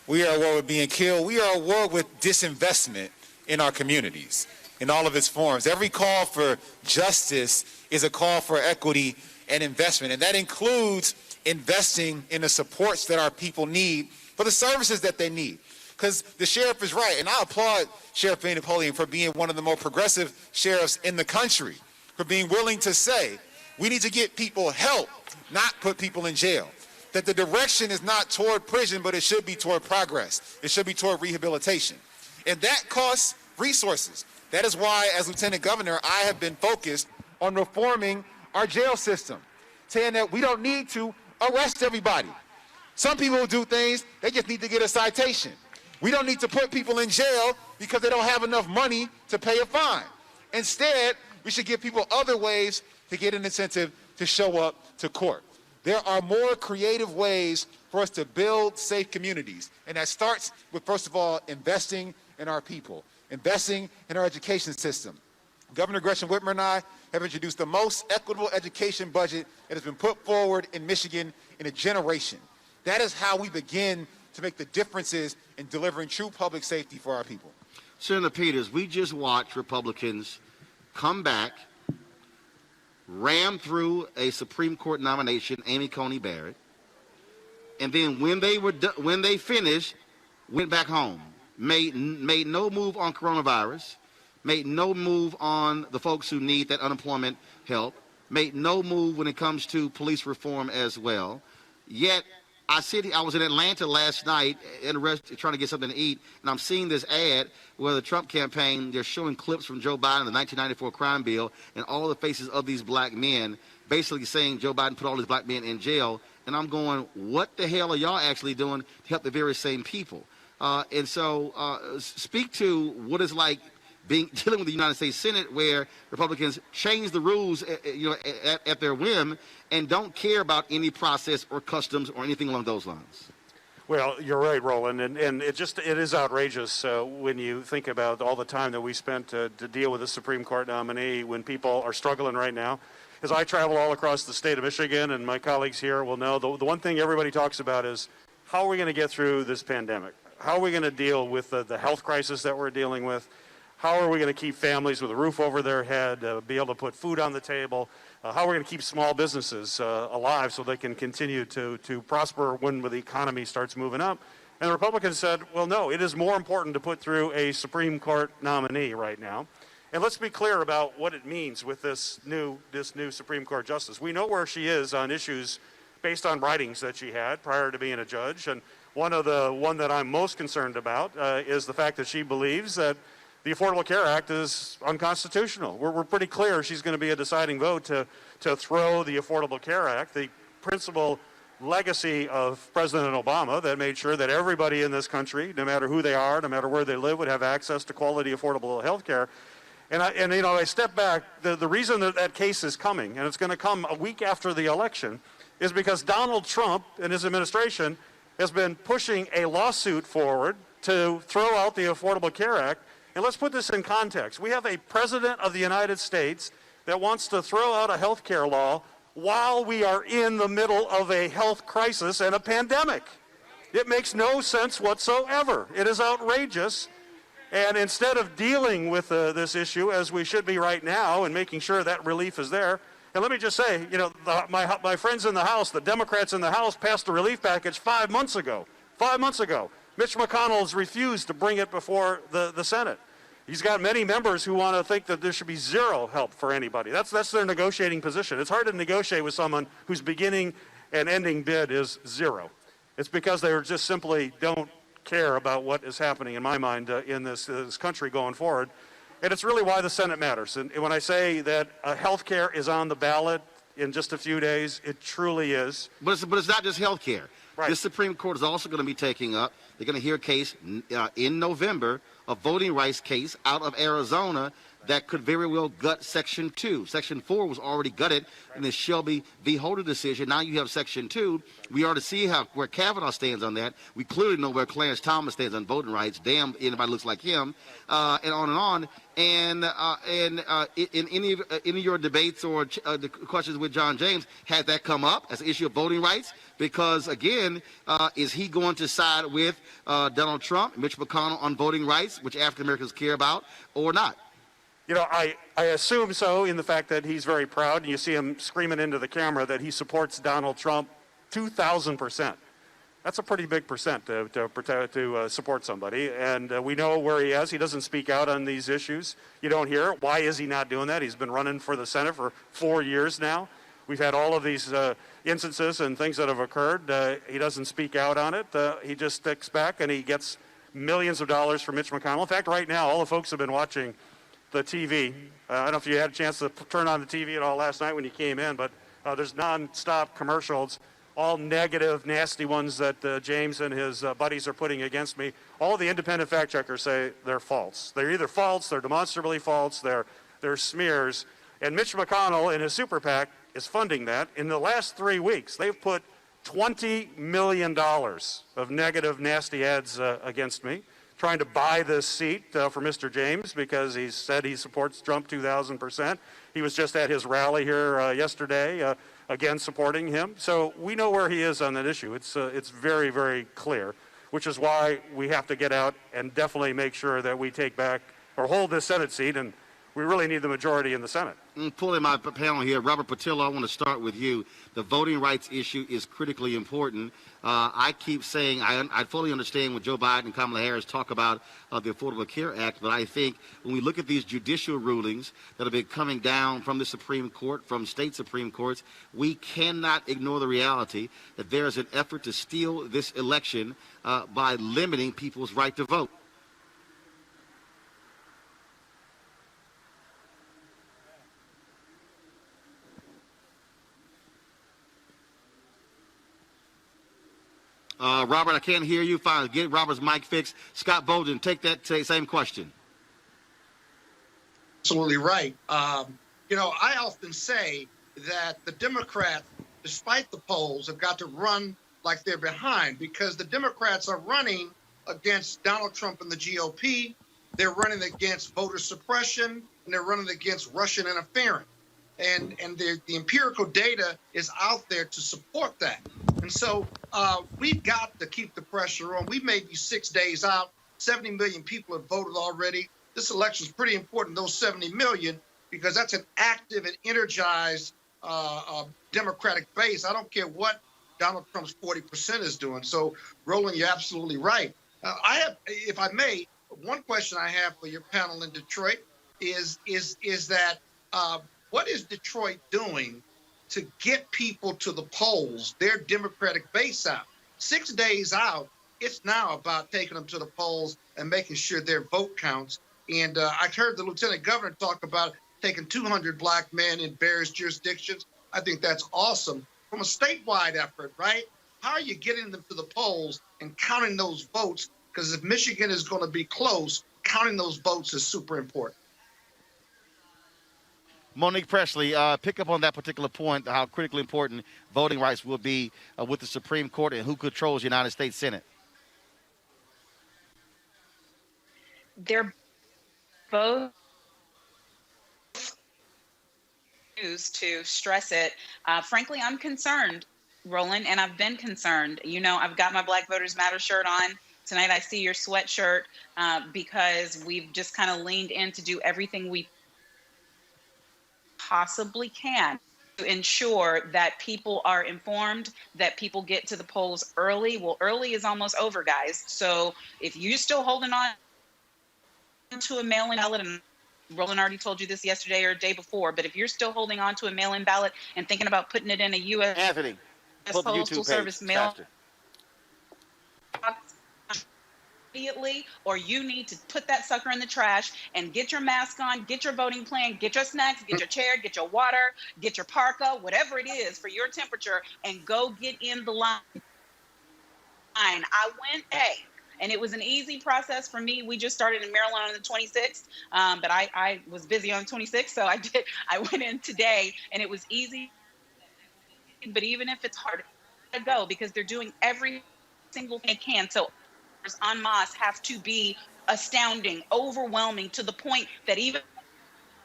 We are at war with being killed. We are at war with disinvestment in our communities in all of its forms. Every call for justice is a call for equity and investment, and that includes investing in the supports that our people need for the services that they need. Because the sheriff is right, and I applaud Sheriff Benny Napoleon for being one of the more progressive sheriffs in the country, for being willing to say, we need to get people help, not put people in jail. That the direction is not toward prison, but it should be toward progress. It should be toward rehabilitation. And that costs resources. That is why, as Lieutenant Governor, I have been focused on reforming our jail system, saying that we don't need to arrest everybody. Some people do things, they just need to get a citation. We don't need to put people in jail because they don't have enough money to pay a fine. Instead, we should give people other ways to get an incentive to show up to court. There are more creative ways for us to build safe communities, and that starts with, first of all, investing in our people, investing in our education system. Governor Gretchen Whitmer and I have introduced the most equitable education budget that has been put forward in Michigan in a generation. That is how we begin to make the differences in delivering true public safety for our people. Senator Peters, we just watched Republicans come back, ram through a Supreme Court nomination, Amy Coney Barrett, and then when they finished, went back home, made no move on coronavirus, made no move on the folks who need that unemployment help, made no move when it comes to police reform as well. Yet I was in Atlanta last night in a restaurant trying to get something to eat, and I'm seeing this ad where the Trump campaign, they're showing clips from Joe Biden, the 1994 crime bill, and all the faces of these black men, basically saying Joe Biden put all these black men in jail. And I'm going, what the hell are y'all actually doing to help the very same people? And so speak to what it's like dealing with the United States Senate, where Republicans change the rules at their whim and don't care about any process or customs or anything along those lines. Well, you're right, Roland, and it is outrageous when you think about all the time that we spent to deal with the Supreme Court nominee when people are struggling right now. As I travel all across the state of Michigan, and my colleagues here will know, the one thing everybody talks about is how are we going to get through this pandemic? How are we going to deal with the health crisis that we're dealing with? How are we going to keep families with a roof over their head, be able to put food on the table? How are we going to keep small businesses alive so they can continue to prosper when the economy starts moving up? And the Republicans said, well, no, it is more important to put through a Supreme Court nominee right now. And let's be clear about what it means with this new Supreme Court justice. We know where she is on issues based on writings that she had prior to being a judge. And one that I'm most concerned about is the fact that she believes that the Affordable Care Act is unconstitutional. We're pretty clear she's going to be a deciding vote to throw the Affordable Care Act, the principal legacy of President Obama that made sure that everybody in this country, no matter who they are, no matter where they live, would have access to quality, affordable health care. And I step back, the reason that case is coming, and it's going to come a week after the election, is because Donald Trump and his administration has been pushing a lawsuit forward to throw out the Affordable Care Act. And let's put this in context. We have a president of the United States that wants to throw out a health care law while we are in the middle of a health crisis and a pandemic. It makes no sense whatsoever. It is outrageous. And instead of dealing with this issue as we should be right now and making sure that relief is there, and let me just say, you know, my friends in the House, the Democrats in the House, passed a relief package 5 months ago. 5 months ago. Mitch McConnell has refused to bring it before the Senate. He's got many members who want to think that there should be zero help for anybody. That's their negotiating position. It's hard to negotiate with someone whose beginning and ending bid is zero. It's because they just simply don't care about what is happening, in my mind, in this country going forward. And it's really why the Senate matters. And when I say that health care is on the ballot in just a few days, it truly is. But it's not just health care. Right. This Supreme Court is also going to be taking up, they're going to hear a case in November, a voting rights case out of Arizona that could very well gut Section 2. Section 4 was already gutted in the Shelby v. Holder decision. Now you have Section 2. We already see where Kavanaugh stands on that. We clearly know where Clarence Thomas stands on voting rights. Damn, anybody looks like him, and on and on. And in any of your debates or the questions with John James, has that come up as an issue of voting rights? Because, again, is he going to side with Donald Trump, Mitch McConnell on voting rights, which African Americans care about, or not? You know, I assume so, in the fact that he's very proud, and you see him screaming into the camera that he supports Donald Trump 2,000%. That's a pretty big percent to support somebody, and we know where he is. He doesn't speak out on these issues. You don't hear it. Why is he not doing that? He's been running for the Senate for 4 years now. We've had all of these instances and things that have occurred. He doesn't speak out on it. He just sticks back, and he gets millions of dollars from Mitch McConnell. In fact, right now, all the folks have been watching the TV. I don't know if you had a chance to turn on the TV at all last night when you came in, but there's non-stop commercials, all negative, nasty ones that James and his buddies are putting against me. All the independent fact checkers say they're false. They're either false, they're demonstrably false, they're smears. And Mitch McConnell and his super PAC is funding that. In the last 3 weeks, they've put $20 million of negative, nasty ads against me, trying to buy this seat for Mr. James because he said he supports Trump 2,000%. He was just at his rally here yesterday, again supporting him. So we know where he is on that issue. It's very, very clear, which is why we have to get out and definitely make sure that we take back or hold this Senate seat, and we really need the majority in the Senate. Pulling my panel here, Robert Patillo, I want to start with you. The voting rights issue is critically important. I keep saying I fully understand when Joe Biden and Kamala Harris talk about the Affordable Care Act, but I think when we look at these judicial rulings that have been coming down from the Supreme Court, from state Supreme Courts, we cannot ignore the reality that there is an effort to steal this election by limiting people's right to vote. Robert, I can't hear you. Fine, get Robert's mic fixed. Scott Bolden, take that same question. Absolutely right. You know, I often say that the Democrats, despite the polls, have got to run like they're behind because the Democrats are running against Donald Trump and the GOP. They're running against voter suppression, and they're running against Russian interference. And the empirical data is out there to support that. And so we've got to keep the pressure on. We may be 6 days out. 70 million people have voted already. This election is pretty important, those 70 million, because that's an active and energized Democratic base. I don't care what Donald Trump's 40% is doing. So, Roland, you're absolutely right. I have, if I may, one question I have for your panel in Detroit is that what is Detroit doing to get people to the polls, their Democratic base out? 6 days out, it's now about taking them to the polls and making sure their vote counts. And I heard the lieutenant governor talk about taking 200 black men in various jurisdictions. I think that's awesome. From a statewide effort, right? How are you getting them to the polls and counting those votes? Because if Michigan is going to be close, counting those votes is super important. Monique Presley, pick up on that particular point, how critically important voting rights will be with the Supreme Court and who controls the United States Senate. They're both news to stress it. Frankly, I'm concerned, Roland, and I've been concerned. You know, I've got my Black Voters Matter shirt on. Tonight I see your sweatshirt because we've just kind of leaned in to do everything we possibly can to ensure that people are informed, that people get to the polls early. Well, early is almost over, guys. So if you're still holding on to a mail-in ballot, and Roland already told you this yesterday or day before, but if you're still holding on to a mail-in ballot and thinking about putting it in a U.S. Anthony, pull the Postal YouTube Service page mail faster. box immediately, or you need to put that sucker in the trash and get your mask on, get your voting plan, get your snacks, get your chair, get your water, get your parka, whatever it is for your temperature, and go get in the line. I went and it was an easy process for me. We just started in Maryland on the 26th, but I was busy on the 26th, so I went in today, and it was easy. But even if it's hard to go, because they're doing every single thing they can, so en masse have to be astounding, overwhelming, to the point that even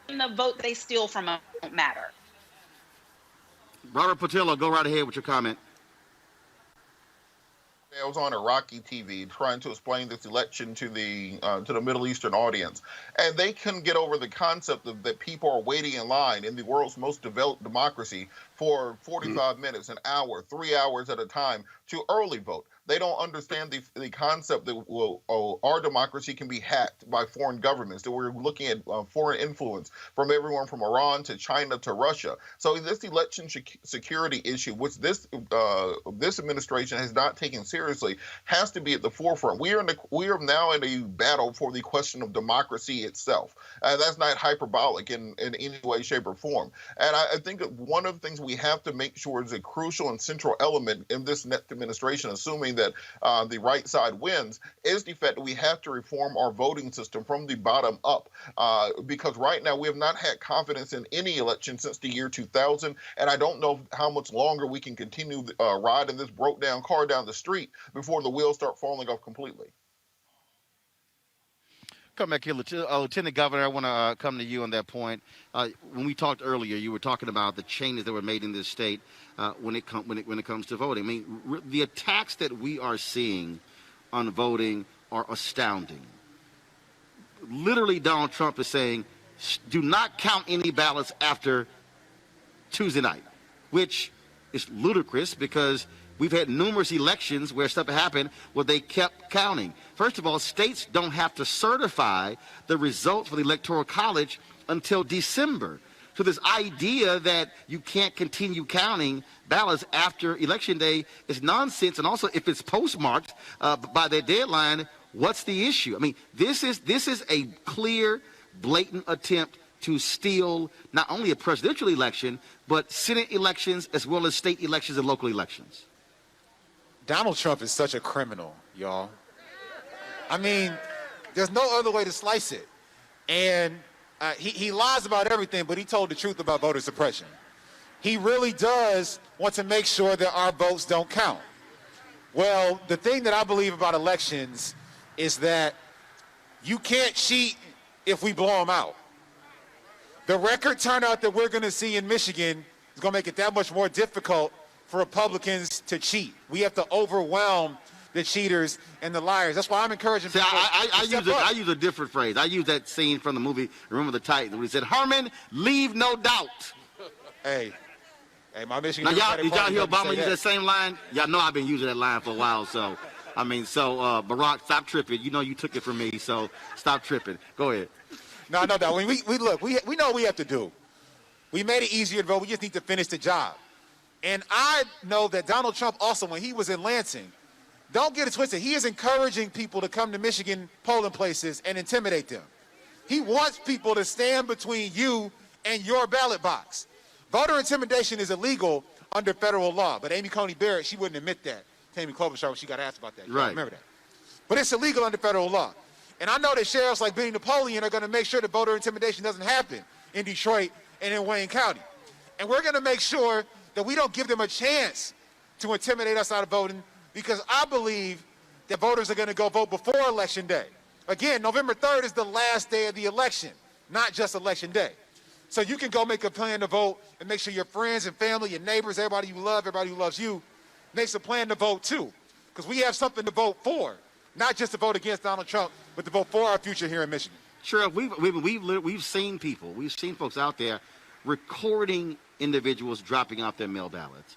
the vote they steal from them won't matter. Robert Patillo, go right ahead with your comment. I was on Iraqi TV trying to explain this election to the Middle Eastern audience, and they couldn't get over the concept of that people are waiting in line in the world's most developed democracy for 45 minutes, an hour, 3 hours at a time to early vote. They don't understand the concept that our democracy can be hacked by foreign governments, that we're looking at foreign influence from everyone from Iran to China to Russia. So this election security issue, which this administration has not taken seriously, has to be at the forefront. We are now in a battle for the question of democracy itself. That's not hyperbolic in any way, shape, or form. And I think that one of the things we have to make sure is a crucial and central element in this next administration, assuming that the right side wins, is the fact that we have to reform our voting system from the bottom up, because right now we have not had confidence in any election since the year 2000, and I don't know how much longer we can continue riding this broke down car down the street before the wheels start falling off completely. Come back here, Lieutenant Governor. I want to come to you on that point. When we talked earlier, you were talking about the changes that were made in this state when it comes to voting. I mean, the attacks that we are seeing on voting are astounding. Literally, Donald Trump is saying, "Do not count any ballots after Tuesday night," which is ludicrous because we've had numerous elections where stuff happened where they kept counting. First of all, states don't have to certify the results for the Electoral College until December. So this idea that you can't continue counting ballots after Election Day is nonsense. And also, if it's postmarked by their deadline, what's the issue? I mean, this is a clear, blatant attempt to steal not only a presidential election, but Senate elections as well as state elections and local elections. Donald Trump is such a criminal, y'all. I mean, there's no other way to slice it. And he lies about everything, but he told the truth about voter suppression. He really does want to make sure that our votes don't count. Well, the thing that I believe about elections is that you can't cheat if we blow them out. The record turnout that we're going to see in Michigan is going to make it that much more difficult for Republicans to cheat. We have to overwhelm the cheaters and the liars. That's why I'm encouraging people. I use a different phrase. I use that scene from the movie Remember the Titans when he said, "Herman, leave no doubt." Hey, my Michigan. Now, did y'all hear Obama use that same line? Y'all know I've been using that line for a while, so. I mean, Barack, stop tripping. You know you took it from me, so stop tripping. Go ahead. No. When we look, we know what we have to do. We made it easier to vote. We just need to finish the job. And I know that Donald Trump also, when he was in Lansing, don't get it twisted, he is encouraging people to come to Michigan polling places and intimidate them. He wants people to stand between you and your ballot box. Voter intimidation is illegal under federal law, but Amy Coney Barrett, she wouldn't admit that. Tammy Klobuchar, when she got asked about that. You right. Remember that. But it's illegal under federal law. And I know that sheriffs like Benny Napoleon are going to make sure that voter intimidation doesn't happen in Detroit and in Wayne County. And we're going to make sure that we don't give them a chance to intimidate us out of voting, because I believe that voters are going to go vote before Election Day. Again, November 3rd is the last day of the election, not just election day. So you can go make a plan to vote and make sure your friends and family, your neighbors, everybody you love, everybody who loves you, makes a plan to vote too. Because we have something to vote for, not just to vote against Donald Trump, but to vote for our future here in Michigan. Sure, we've seen folks out there recording individuals dropping off their mail ballots.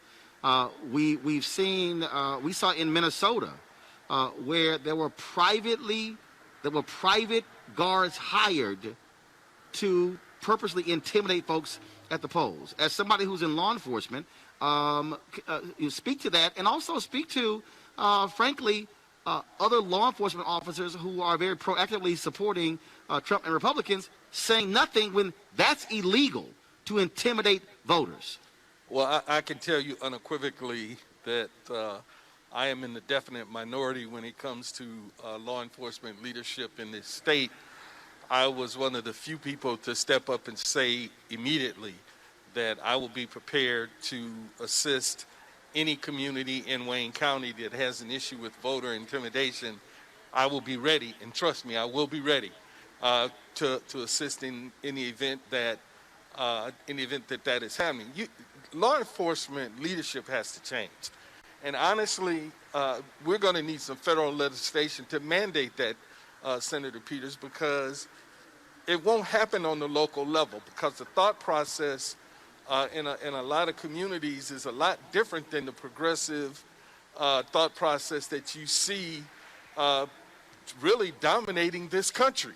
We saw in Minnesota where there were private guards hired to purposely intimidate folks at the polls. As somebody who's in law enforcement, you speak to that, and also speak to, frankly, other law enforcement officers who are very proactively supporting Trump and Republicans, saying nothing when that's illegal to intimidate voters. Well, I can tell you unequivocally that I am in the definite minority when it comes to law enforcement leadership in this state. I was one of the few people to step up and say immediately that I will be prepared to assist any community in Wayne County that has an issue with voter intimidation. I will be ready, and trust me, I will be ready to assist in the event that that is happening. Law enforcement leadership has to change, and honestly, we're going to need some federal legislation to mandate that, Senator Peters, because it won't happen on the local level, because the thought process in a lot of communities is a lot different than the progressive thought process that you see really dominating this country.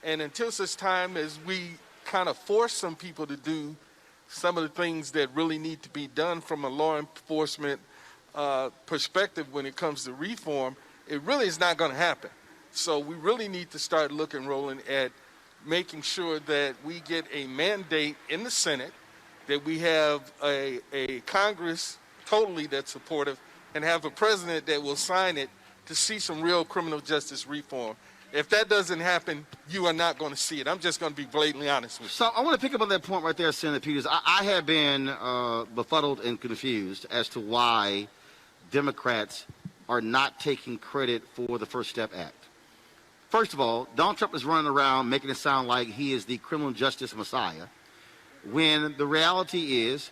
And until such time as we kind of force some people to do some of the things that really need to be done from a law enforcement perspective when it comes to reform, it really is not going to happen. So we really need to start looking, Roland, at making sure that we get a mandate in the Senate, that we have a Congress totally that's supportive, and have a president that will sign it to see some real criminal justice reform. If that doesn't happen, you are not going to see it. I'm just going to be blatantly honest with you. So I want to pick up on that point right there, Senator Peters. I have been befuddled and confused as to why Democrats are not taking credit for the First Step Act. First of all, Donald Trump is running around making it sound like he is the criminal justice messiah, when the reality is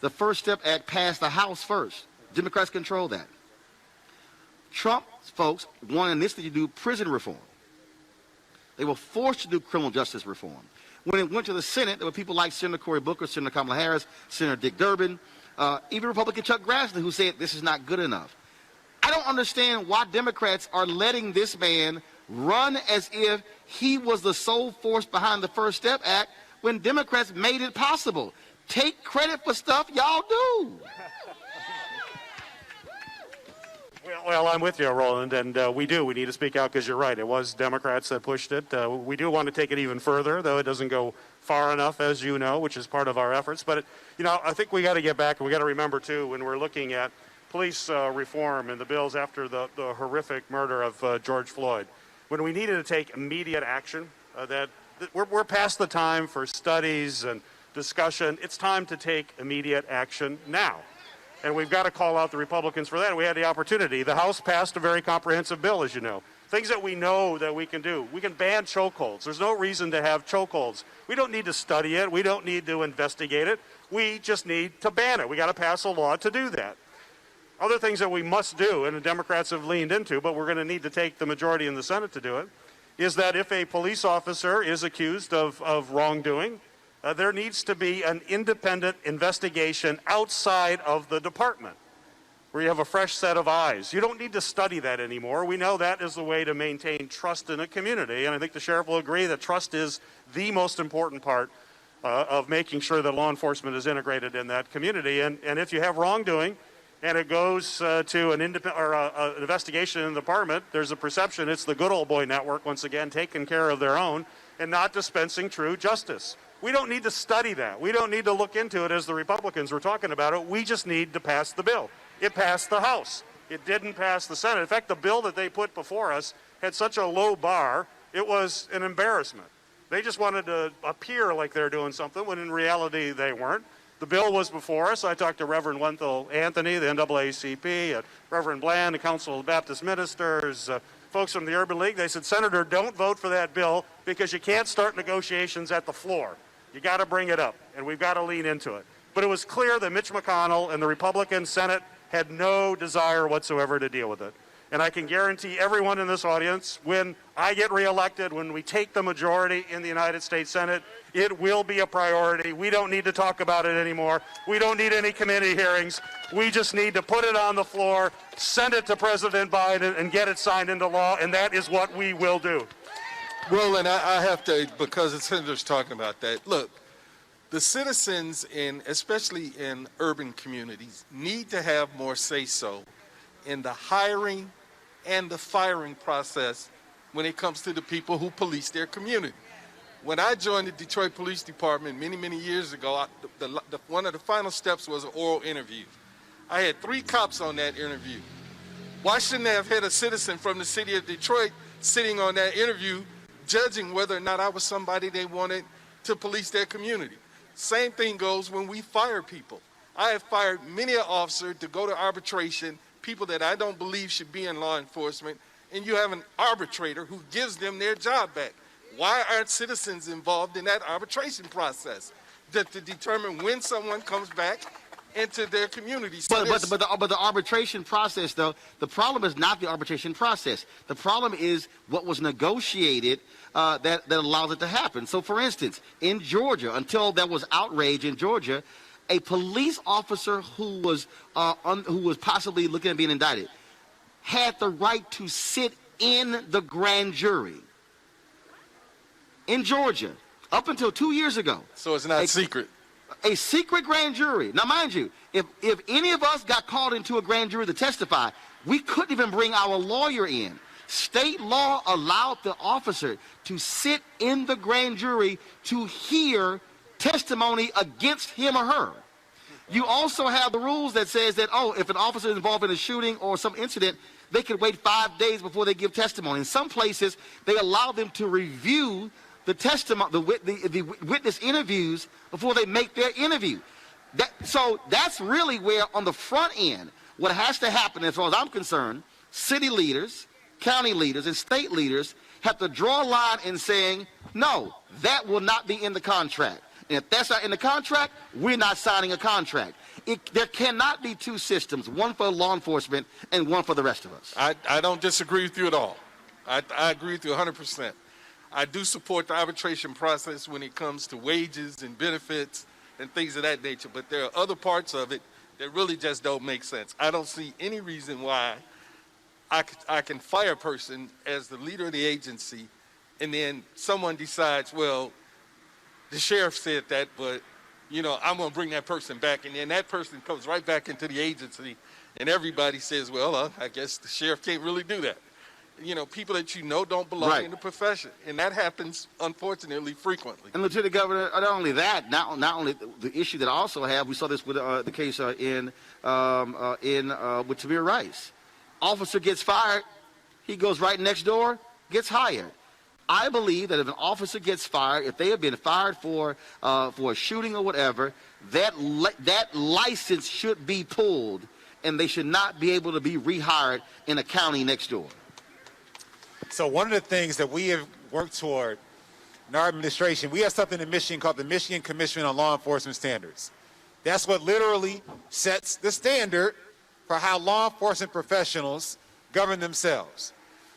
the First Step Act passed the House first. Democrats control that. Trump's folks wanted initially to do prison reform. They were forced to do criminal justice reform. When it went to the Senate, there were people like Senator Cory Booker, Senator Kamala Harris, Senator Dick Durbin, even Republican Chuck Grassley, who said this is not good enough. I don't understand why Democrats are letting this man run as if he was the sole force behind the First Step Act when Democrats made it possible. Take credit for stuff y'all do. Well, I'm with you, Roland, and we need to speak out, because you're right. It was Democrats that pushed it. We do want to take it even further, though it doesn't go far enough, as you know, which is part of our efforts. But, I think we got to get back, and we got to remember, too, when we're looking at police reform and the bills after the horrific murder of George Floyd, when we needed to take immediate action, we're past the time for studies and discussion. It's time to take immediate action now. And we've got to call out the Republicans for that. We had the opportunity. The House passed a very comprehensive bill, as you know. Things that we know that we can do. We can ban chokeholds. There's no reason to have chokeholds. We don't need to study it. We don't need to investigate it. We just need to ban it. We got to pass a law to do that. Other things that we must do, and the Democrats have leaned into, but we're going to need to take the majority in the Senate to do it, is that if a police officer is accused of wrongdoing, there needs to be an independent investigation outside of the department where you have a fresh set of eyes. You don't need to study that anymore. We know that is the way to maintain trust in a community, and I think the sheriff will agree that trust is the most important part of making sure that law enforcement is integrated in that community. And if you have wrongdoing and it goes to an independent or an investigation in the department, there's a perception it's the good old boy network, once again, taking care of their own and not dispensing true justice. We don't need to study that. We don't need to look into it as the Republicans were talking about it. We just need to pass the bill. It passed the House. It didn't pass the Senate. In fact, the bill that they put before us had such a low bar, it was an embarrassment. They just wanted to appear like they're doing something when in reality they weren't. The bill was before us. I talked to Reverend Wendell Anthony, the NAACP, Reverend Bland, the Council of Baptist Ministers, folks from the Urban League, they said, Senator, don't vote for that bill because you can't start negotiations at the floor. You got to bring it up, and we've got to lean into it. But it was clear that Mitch McConnell and the Republican Senate had no desire whatsoever to deal with it. And I can guarantee everyone in this audience, when I get reelected, when we take the majority in the United States Senate, it will be a priority. We don't need to talk about it anymore. We don't need any committee hearings. We just need to put it on the floor, send it to President Biden, and get it signed into law, and that is what we will do. Roland, I have to, because the senator's talking about that. Look, the citizens, especially in urban communities, need to have more say-so in the hiring and the firing process when it comes to the people who police their community. When I joined the Detroit Police Department many, many years ago, one of the final steps was an oral interview. I had 3 cops on that interview. Why shouldn't I have had a citizen from the city of Detroit sitting on that interview judging whether or not I was somebody they wanted to police their community? Same thing goes when we fire people. I have fired many an officer to go to arbitration, people that I don't believe should be in law enforcement, and you have an arbitrator who gives them their job back. Why aren't citizens involved in that arbitration process to determine when someone comes back into their community? So but the arbitration process, though, the problem is not the arbitration process. The problem is what was negotiated that allows it to happen. So, for instance, in Georgia, until there was outrage in Georgia, a police officer who was possibly looking at being indicted had the right to sit in the grand jury in Georgia up until 2 years ago. So it's not secret. A secret grand jury. Now, mind you, if any of us got called into a grand jury to testify, we couldn't even bring our lawyer in. State law allowed the officer to sit in the grand jury to hear testimony against him or her. You also have the rules that says that, if an officer is involved in a shooting or some incident, they could wait 5 days before they give testimony. In some places, they allow them to review the testimony, the witness interviews before they make their interview. So that's really where, on the front end, what has to happen, as far as I'm concerned, city leaders, county leaders, and state leaders have to draw a line in saying, no, that will not be in the contract. And if that's not in the contract, we're not signing a contract. There cannot be 2 systems, one for law enforcement and one for the rest of us. I don't disagree with you at all. I agree with you 100%. I do support the arbitration process when it comes to wages and benefits and things of that nature, but there are other parts of it that really just don't make sense. I don't see any reason why I can fire a person as the leader of the agency, and then someone decides, well, the sheriff said that, but, I'm going to bring that person back, and then that person comes right back into the agency, and everybody says, well, I guess the sheriff can't really do that. People that don't belong in the profession, and that happens, unfortunately, frequently. And Lieutenant Governor, not only that, not only the issue that I also have, we saw this with the case with Tamir Rice. Officer gets fired, he goes right next door, gets hired. I believe that if an officer gets fired, if they have been fired for a shooting or whatever, that license should be pulled, and they should not be able to be rehired in a county next door. So one of the things that we have worked toward in our administration, we have something in Michigan called the Michigan Commission on Law Enforcement Standards. That's what literally sets the standard for how law enforcement professionals govern themselves.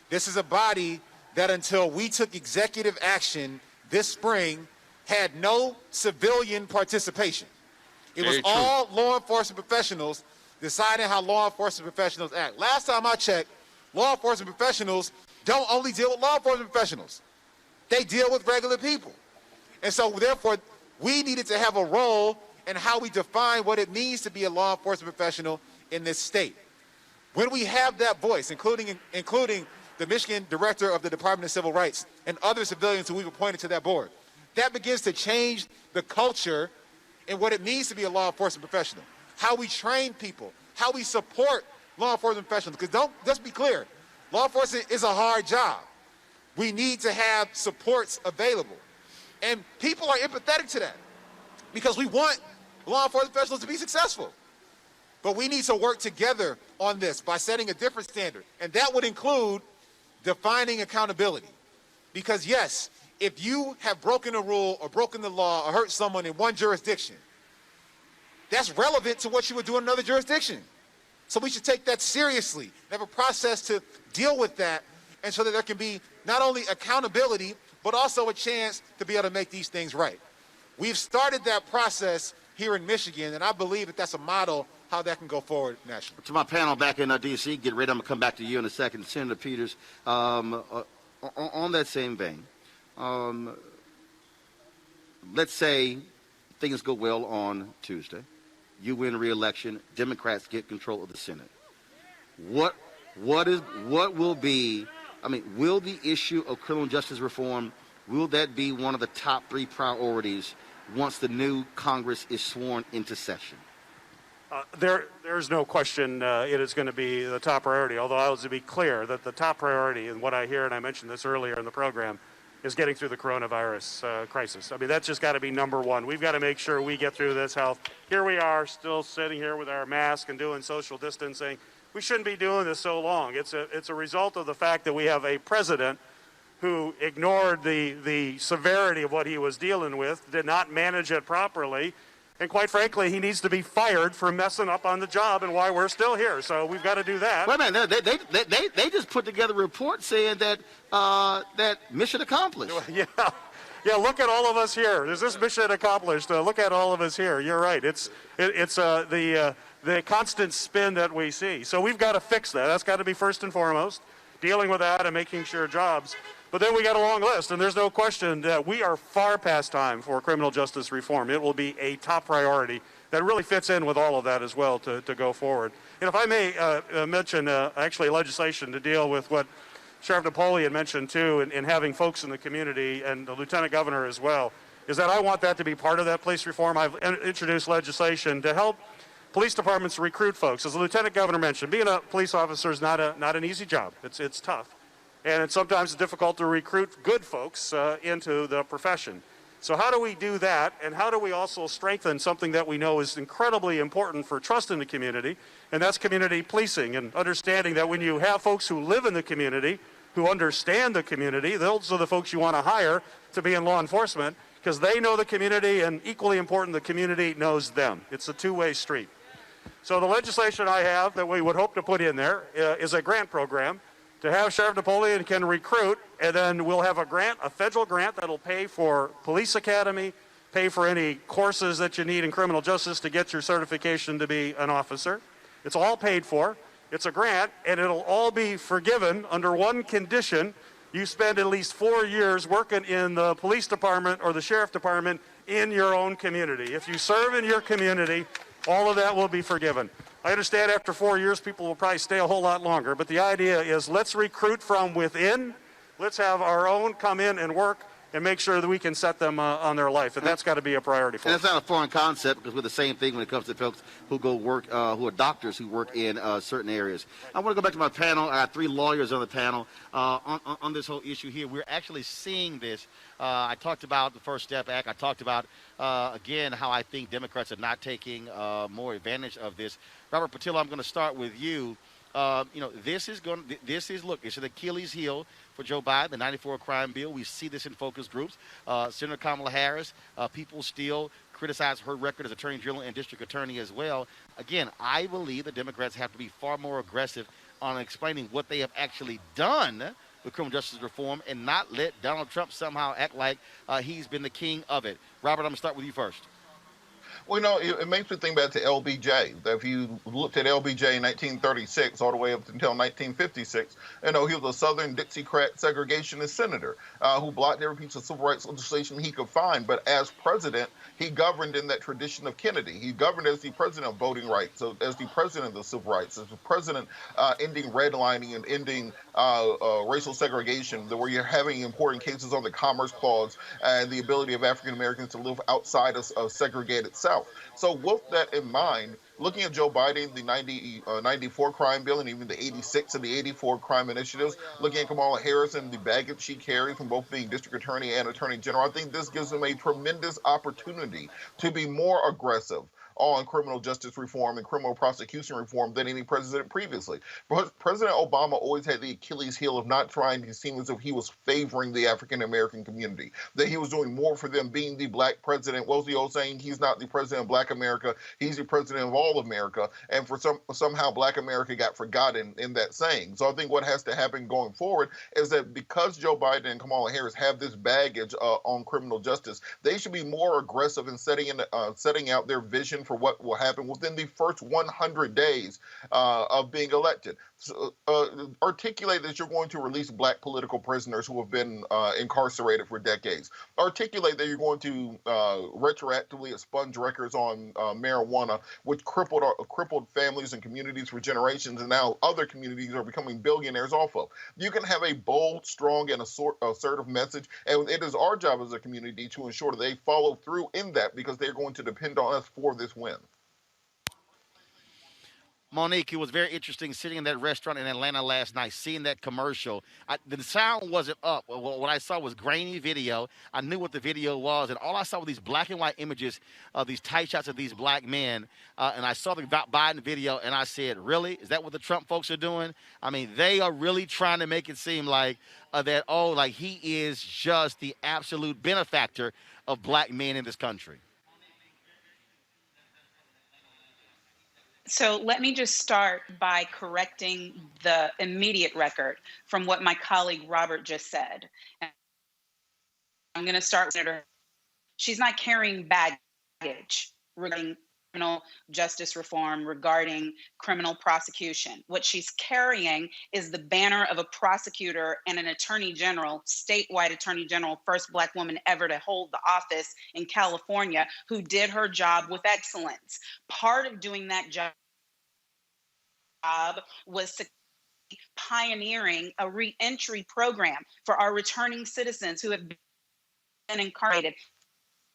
This is a body that, until we took executive action this spring, had no civilian participation. It was all law enforcement professionals deciding how law enforcement professionals act. Last time I checked, law enforcement professionals don't only deal with law enforcement professionals. They deal with regular people. And so, therefore, we needed to have a role in how we define what it means to be a law enforcement professional in this state. When we have that voice, including the Michigan director of the Department of Civil Rights and other civilians who we've appointed to that board, that begins to change the culture in what it means to be a law enforcement professional, how we train people, how we support law enforcement professionals. Because let's be clear, law enforcement is a hard job. We need to have supports available. And people are empathetic to that because we want law enforcement professionals to be successful. But we need to work together on this by setting a different standard. And that would include defining accountability. Because yes, if you have broken a rule or broken the law or hurt someone in one jurisdiction, that's relevant to what you would do in another jurisdiction. So we should take that seriously, have a process to deal with that, and so that there can be not only accountability, but also a chance to be able to make these things right. We've started that process here in Michigan, and I believe that that's a model how that can go forward nationally. To my panel back in D.C., get ready. I'm going to come back to you in a second. Senator Peters, on that same vein, let's say things go well on Tuesday. You win re-election. Democrats get control of the Senate. What will be? I mean, will the issue of criminal justice reform, will that be one of the top 3 priorities once the new Congress is sworn into session? There's no question it is going to be the top priority, although I was to be clear that the top priority, and what I hear, and I mentioned this earlier in the program, is getting through the coronavirus crisis. I mean, that's just got to be number one. We've got to make sure we get through this health. Here we are still sitting here with our mask and doing social distancing. We shouldn't be doing this so long. It's a result of the fact that we have a president who ignored the severity of what he was dealing with, did not manage it properly, and quite frankly, he needs to be fired for messing up on the job and why we're still here. So we've got to do that. Wait a minute, they just put together a report saying that that mission accomplished. Yeah. Look at all of us here. Is this mission accomplished? Look at all of us here. You're right. It's the constant spin that we see. So we've got to fix that. That's got to be first and foremost, dealing with that and making sure jobs. But then we got a long list, and there's no question that we are far past time for criminal justice reform. It will be a top priority that really fits in with all of that as well to go forward. And if I may mention actually legislation to deal with what Sheriff Napoleon mentioned too, in having folks in the community, and the Lieutenant Governor as well, is that I want that to be part of that police reform. I've introduced legislation to help police departments recruit folks. As the Lieutenant Governor mentioned, being a police officer is not an easy job. It's tough. And it's sometimes difficult to recruit good folks into the profession. So how do we do that, and how do we also strengthen something that we know is incredibly important for trust in the community, and that's community policing, and understanding that when you have folks who live in the community, who understand the community, those are the folks you want to hire to be in law enforcement, because they know the community, and equally important, the community knows them. It's a two-way street. So the legislation I have that we would hope to put in there is a grant program to have Sheriff Napoleon can recruit, and then we'll have a grant, a federal grant that'll pay for police academy, pay for any courses that you need in criminal justice to get your certification to be an officer. It's all paid for. It's a grant, and it'll all be forgiven under one condition. You spend at least 4 years working in the police department or the sheriff department in your own community. If you serve in your community, all of that will be forgiven. I understand after 4 years, people will probably stay a whole lot longer, but the idea is let's recruit from within. Let's have our own come in and work and make sure that we can set them on their life, and that's got to be a priority for us. And that's not a foreign concept, because we're the same thing when it comes to folks who go work, who are doctors who work in certain areas. I want to go back to my panel. I have 3 lawyers on the panel on this whole issue here. We're actually seeing this. I talked about the First Step Act. I talked about, again, how I think Democrats are not taking more advantage of this. Robert Patillo, I'm going to start with you. This is it's an Achilles heel for Joe Biden, the 94 crime bill. We see this in focus groups. Senator Kamala Harris, people still criticize her record as Attorney General and District Attorney as well. Again, I believe the Democrats have to be far more aggressive on explaining what they have actually done with criminal justice reform and not let Donald Trump somehow act like he's been the king of it. Robert, I'm going to start with you first. Well, it makes me think back to LBJ. If you looked at LBJ in 1936 all the way up until 1956, he was a Southern Dixiecrat segregationist senator who blocked every piece of civil rights legislation he could find. But as president, he governed in that tradition of Kennedy. He governed as the president of voting rights, so as the president of the civil rights, as the president ending redlining and ending racial segregation, where you're having important cases on the Commerce Clause and the ability of African Americans to live outside of a segregated South. So with that in mind, looking at Joe Biden, the 94 crime bill, and even the 86 and the 84 crime initiatives, looking at Kamala Harris and the baggage she carries from both being district attorney and attorney general, I think this gives them a tremendous opportunity to be more aggressive on criminal justice reform and criminal prosecution reform than any president previously. President Obama always had the Achilles heel of not trying to seem as if he was favoring the African American community, that he was doing more for them, being the black president. What was the old saying? He's not the president of black America, he's the president of all America. And for somehow black America got forgotten in that saying. So I think what has to happen going forward is that because Joe Biden and Kamala Harris have this baggage on criminal justice, they should be more aggressive in setting out their vision for what will happen within the first 100 days of being elected. So, articulate that you're going to release black political prisoners who have been incarcerated for decades. Articulate that you're going to retroactively expunge records on marijuana, which crippled families and communities for generations, and now other communities are becoming billionaires off of. You can have a bold, strong, and assertive message, and it is our job as a community to ensure that they follow through in that, because they're going to depend on us for this win. Monique, it was very interesting sitting in that restaurant in Atlanta last night, seeing that commercial. The sound wasn't up. What I saw was grainy video. I knew what the video was, and all I saw were these black and white images of these tight shots of these black men. And I saw the Biden video, and I said, really? Is that what the Trump folks are doing? I mean, they are really trying to make it seem like like he is just the absolute benefactor of black men in this country. So let me just start by correcting the immediate record from what my colleague Robert just said. I'm going to start with Senator. She's not carrying baggage regarding criminal justice reform, regarding criminal prosecution. What she's carrying is the banner of a prosecutor and an attorney general, statewide attorney general, first black woman ever to hold the office in California, who did her job with excellence. Part of doing that job was pioneering a re-entry program for our returning citizens who have been incarcerated,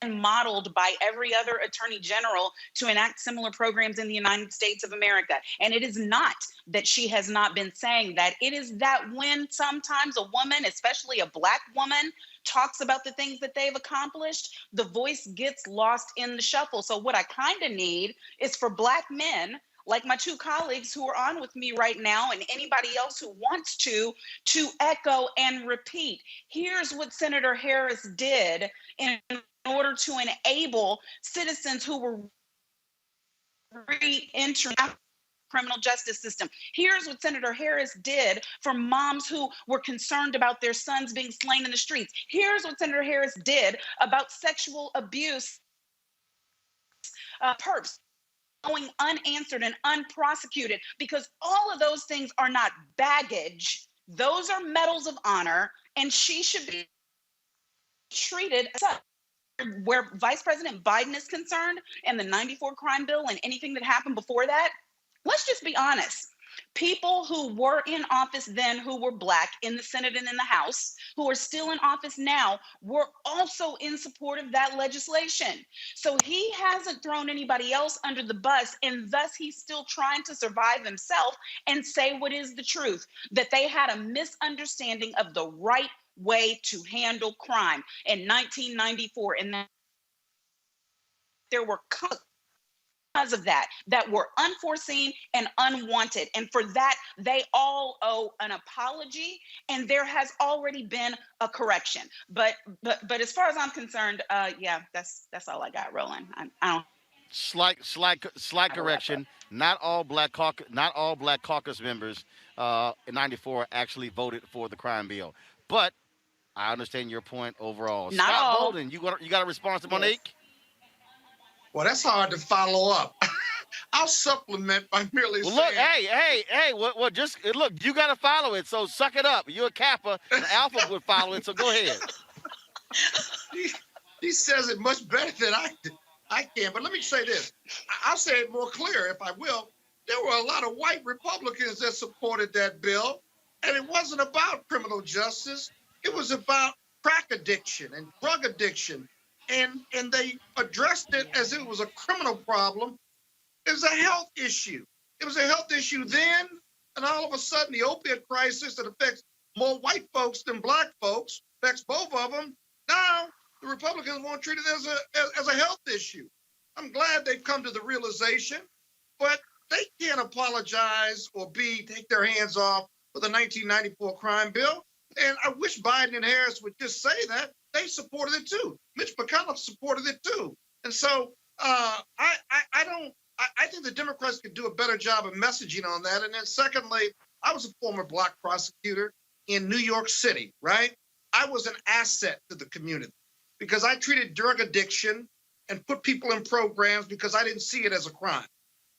and modeled by every other attorney general to enact similar programs in the United States of America. And it is not that she has not been saying that. It is that when sometimes a woman, especially a black woman, talks about the things that they've accomplished, the voice gets lost in the shuffle. So what I kind of need is for black men like my two colleagues who are on with me right now, and anybody else who wants to echo and repeat. Here's what Senator Harris did in order to enable citizens who were re-entering the criminal justice system. Here's what Senator Harris did for moms who were concerned about their sons being slain in the streets. Here's what Senator Harris did about sexual abuse, perps going unanswered and unprosecuted, because all of those things are not baggage. Those are medals of honor, and she should be treated as such. Where Vice President Biden is concerned, and the 94 crime bill and anything that happened before that, let's just be honest. People who were in office then, who were black in the Senate and in the House, who are still in office now, were also in support of that legislation. So he hasn't thrown anybody else under the bus, and thus he's still trying to survive himself and say what is the truth, that they had a misunderstanding of the right way to handle crime in 1994, and that there were because of that were unforeseen and unwanted. And for that, they all owe an apology, and there has already been a correction. But as far as I'm concerned, yeah, that's all I got, Roland. I don't. Slight correction. Not all black caucus members in '94 actually voted for the crime bill. But I understand your point overall. Not Scott all. Bolden, you got a response to Monique? Yes. Well, that's hard to follow up. I'll supplement by merely saying. Look, hey. Well, just look. You got to follow it. So suck it up. You're a Kappa. An Alpha would follow it. So go ahead. He says it much better than I can. But let me say this. I'll say it more clear, if I will. There were a lot of white Republicans that supported that bill, and it wasn't about criminal justice. It was about crack addiction and drug addiction. And they addressed it as it was a criminal problem. It was a health issue. It was a health issue then, and all of a sudden the opiate crisis that affects more white folks than black folks, affects both of them. Now the Republicans want to treat it as a health issue. I'm glad they've come to the realization, but they can't apologize or take their hands off for the 1994 crime bill. And I wish Biden and Harris would just say that they supported it too. Mitch McConnell supported it too. And so I think the Democrats could do a better job of messaging on that. And then secondly, I was a former Black prosecutor in New York City, right? I was an asset to the community because I treated drug addiction and put people in programs because I didn't see it as a crime.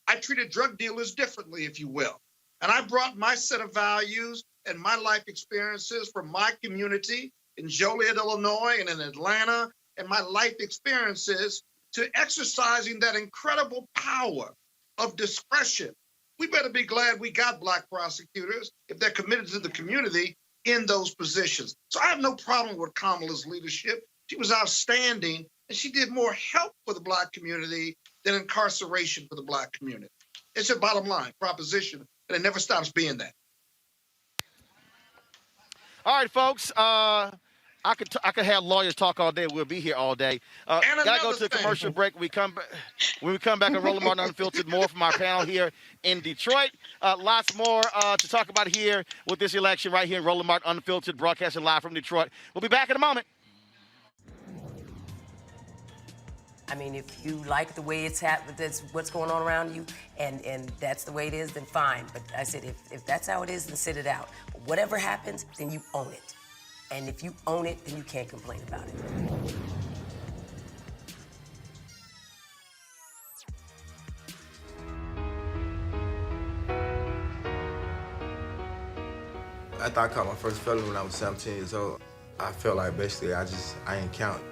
I treated drug dealers differently, if you will. And I brought my set of values and my life experiences from my community in Joliet, Illinois, and in Atlanta, and my life experiences to exercising that incredible power of discretion. We better be glad we got Black prosecutors if they're committed to the community in those positions. So I have no problem with Kamala's leadership. She was outstanding, and she did more help for the Black community than incarceration for the Black community. It's a bottom line proposition, and it never stops being that. All right, folks. I could have lawyers talk all day. We'll be here all day. Gotta go to a commercial break. When we come back on Roland Martin Unfiltered, more from our panel here in Detroit. Lots more to talk about here with this election right here in Roland Martin Unfiltered, broadcasting live from Detroit. We'll be back in a moment. I mean, if you like the way it's that's what's going on around you, and that's the way it is, then fine. But I said, if that's how it is, then sit it out. But whatever happens, then you own it. And if you own it, then you can't complain about it. After I caught my first felony when I was 17 years old, I felt like basically I ain't count.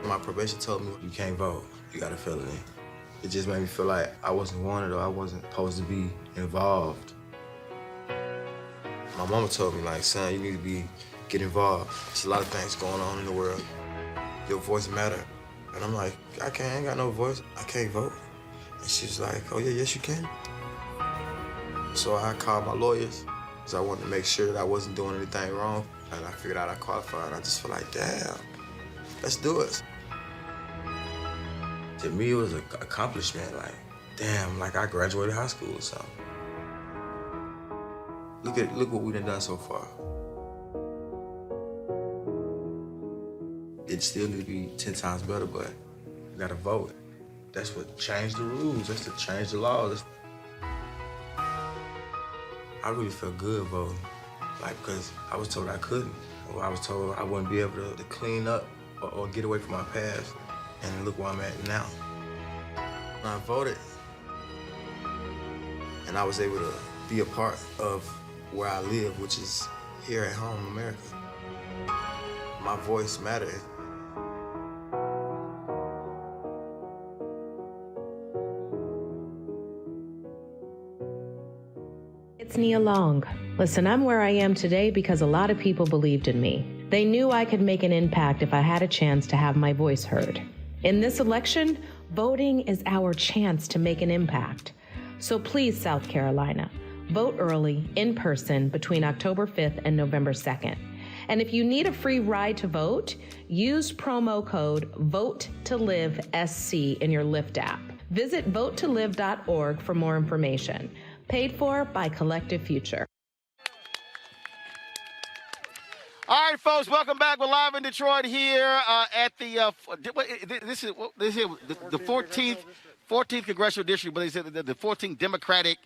My probation told me, you can't vote, you got a felony. It just made me feel like I wasn't wanted or I wasn't supposed to be involved. My mama told me, like, son, you need to get involved. There's a lot of things going on in the world. Your voice matter. And I'm like, I ain't got no voice. I can't vote. And she's like, oh yeah, yes you can. So I called my lawyers because I wanted to make sure that I wasn't doing anything wrong. And I figured out I qualified. And I just feel like, damn, let's do it. To me, it was an accomplishment. Like, damn, like I graduated high school or something. Look what we done so far. It still need to be 10 times better, but you gotta vote. That's what changed the rules. That's to change the laws. I really felt good voting, like, because I was told I couldn't, or I was told I wouldn't be able to clean up or get away from my past, and look where I'm at now. When I voted, and I was able to be a part of where I live, which is here at home in America. My voice mattered. It's Nia Long. Listen, I'm where I am today because a lot of people believed in me. They knew I could make an impact if I had a chance to have my voice heard. In this election, voting is our chance to make an impact. So please, South Carolina, vote early, in person, between October 5th and November 2nd. And if you need a free ride to vote, use promo code VOTE2LIVESC in your Lyft app. Visit votetolive.org for more information. Paid for by Collective Future. All right, folks, welcome back. We're live in Detroit here at the this is the 14th congressional district, but they said the 14th Democratic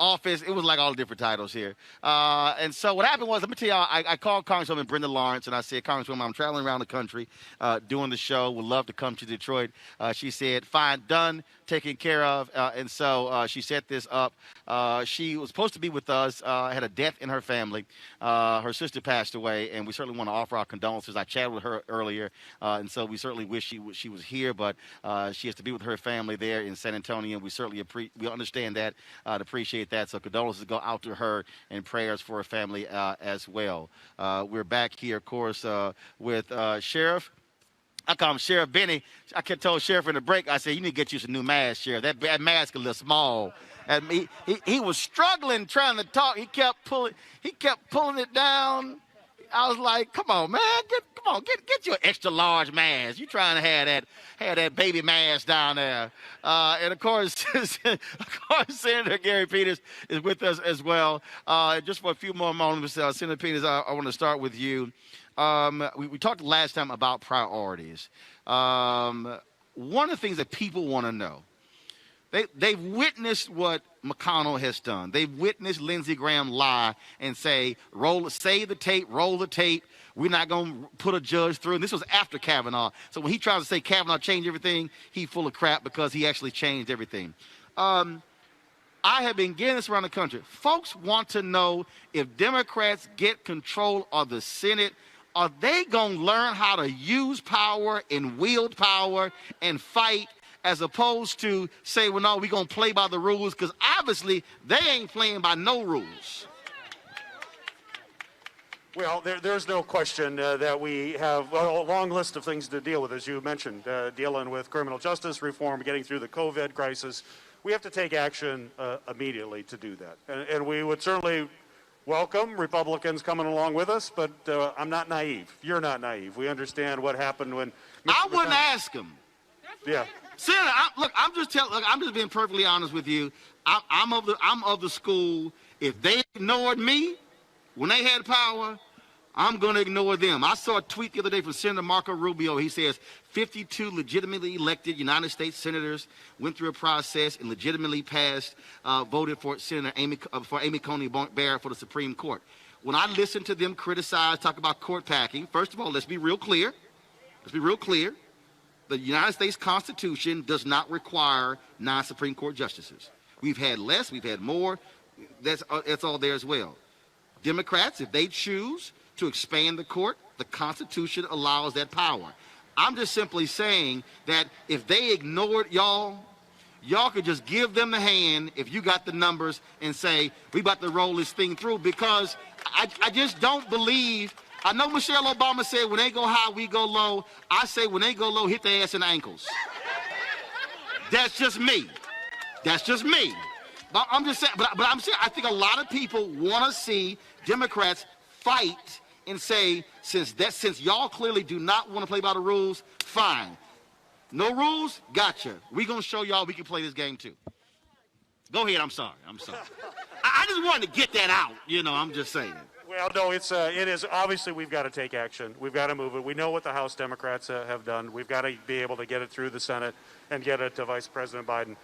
office. It was like all the different titles here. And so what happened was, let me tell y'all, I called Congresswoman Brenda Lawrence, and I said, Congresswoman, I'm traveling around the country doing the show. Would love to come to Detroit. She said, fine, done, taken care of. And so she set this up. She was supposed to be with us, had a death in her family. Her sister passed away, and we certainly want to offer our condolences. I chatted with her earlier, and so we certainly wish she was here, but she has to be with her family there in San Antonio. We certainly we understand that and appreciate that. So condolences go out to her and prayers for her family as well. We're back here, of course, with Sheriff. I call him Sheriff Benny. I told Sheriff in the break, I said, you need to get you some new mask, Sheriff. That mask is a little small. And he was struggling trying to talk. He kept pulling it down. I was like, come on, man, get your extra large mask. You trying to have that baby mask down there. And of course, Senator Gary Peters is with us as well. Just for a few more moments, Senator Peters, I want to start with you. We talked last time about priorities. One of the things that people want to know, they've witnessed what McConnell has done. They've witnessed Lindsey Graham lie and say, save the tape, roll the tape. We're not going to put a judge through. And this was after Kavanaugh. So when he tries to say Kavanaugh changed everything, he's full of crap because he actually changed everything. I have been getting this around the country. Folks want to know if Democrats get control of the Senate, are they going to learn how to use power and wield power and fight, as opposed to say, well, no, we're going to play by the rules, because obviously they ain't playing by no rules. Well, there's no question that we have a long list of things to deal with, as you mentioned, dealing with criminal justice reform, getting through the COVID crisis. We have to take action immediately to do that. And we would certainly welcome Republicans coming along with us, but I'm not naive. You're not naive. We understand what happened when I wouldn't ask them. Yeah. Senator, I'm just being perfectly honest with you. I'm of the school. If they ignored me when they had power, I'm going to ignore them. I saw a tweet the other day from Senator Marco Rubio. He says 52 legitimately elected United States senators went through a process and legitimately passed, voted for Senator Amy Coney Barrett for the Supreme Court. When I listen to them criticize, talk about court packing, first of all, let's be real clear. The United States Constitution does not require non-Supreme Court justices. We've had less, we've had more. That's all there as well. Democrats, if they choose to expand the court, the Constitution allows that power. I'm just simply saying that if they ignored y'all could just give them the hand if you got the numbers and say, we about to roll this thing through, because I just don't believe. I know Michelle Obama said when they go high, we go low. I say when they go low, hit their ass in the ankles. That's just me. But I'm just saying, but I'm saying I think a lot of people want to see Democrats fight and say, since y'all clearly do not want to play by the rules, fine. No rules? Gotcha. We're going to show y'all we can play this game too. Go ahead, I'm sorry. I just wanted to get that out, I'm just saying. Well, no, it is obviously we've got to take action. We've got to move it. We know what the House Democrats have done. We've got to be able to get it through the Senate and get it to Vice President Biden.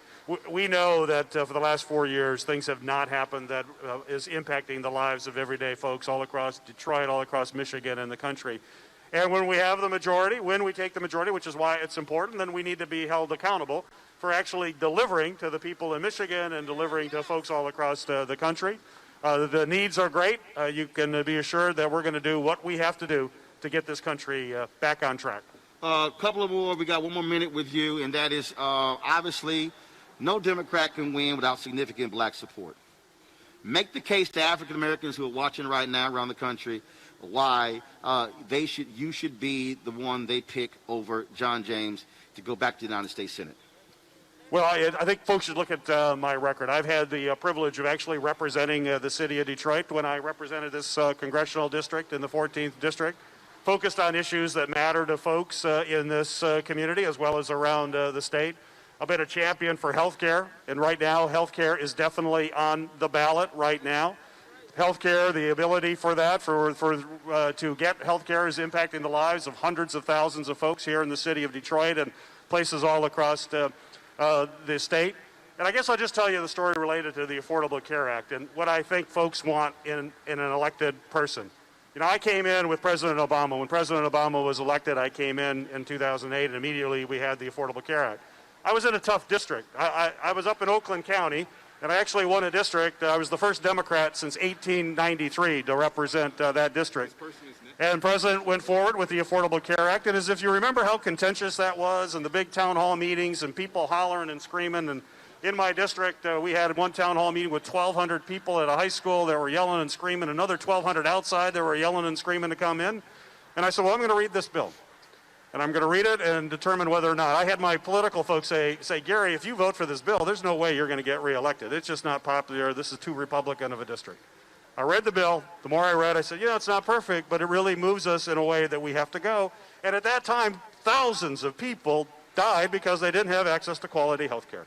We know that for the last 4 years, things have not happened that is impacting the lives of everyday folks all across Detroit, all across Michigan and the country. And when we have the majority, when we take the majority, which is why it's important, then we need to be held accountable for actually delivering to the people in Michigan and delivering to folks all across the country. The needs are great. You can be assured that we're going to do what we have to do to get this country back on track. A couple of more. We got one more minute with you, and that is obviously no Democrat can win without significant black support. Make the case to African Americans who are watching right now around the country why you should be the one they pick over John James to go back to the United States Senate. Well, I think folks should look at my record. I've had the privilege of actually representing the city of Detroit when I represented this congressional district in the 14th district, focused on issues that matter to folks in this community as well as around the state. I've been a champion for health care, and right now health care is definitely on the ballot right now. Health care, the ability for that, to get health care is impacting the lives of hundreds of thousands of folks here in the city of Detroit and places all across the state. And I guess I'll just tell you the story related to the Affordable Care Act and what I think folks want in an elected person. I came in with President Obama. When President Obama was elected, I came in 2008, and immediately we had the Affordable Care Act. I was in a tough district. I was up in Oakland County, and I actually won a district. I was the first Democrat since 1893 to represent that district. And the President went forward with the Affordable Care Act. And as if you remember how contentious that was and the big town hall meetings and people hollering and screaming. And in my district, we had one town hall meeting with 1,200 people at a high school that were yelling and screaming, another 1,200 outside that were yelling and screaming to come in. And I said, well, I'm going to read this bill. And I'm going to read it and determine whether or not. I had my political folks say, Gary, if you vote for this bill, there's no way you're going to get reelected. It's just not popular. This is too Republican of a district. I read the bill. The more I read, I said, it's not perfect, but it really moves us in a way that we have to go. And at that time, thousands of people died because they didn't have access to quality health care.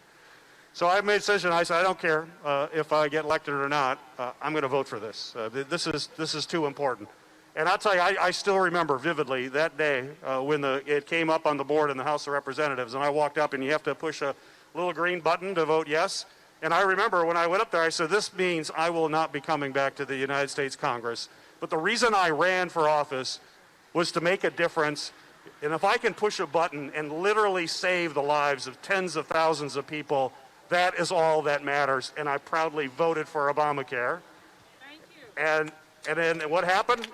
So I made a decision. I said, I don't care if I get elected or not. I'm going to vote for this. This is too important. And I'll tell you, I still remember vividly that day when it came up on the board in the House of Representatives, and I walked up, and you have to push a little green button to vote yes. And I remember when I went up there, I said, this means I will not be coming back to the United States Congress. But the reason I ran for office was to make a difference. And if I can push a button and literally save the lives of tens of thousands of people, that is all that matters. And I proudly voted for Obamacare. Thank you. And then what happened?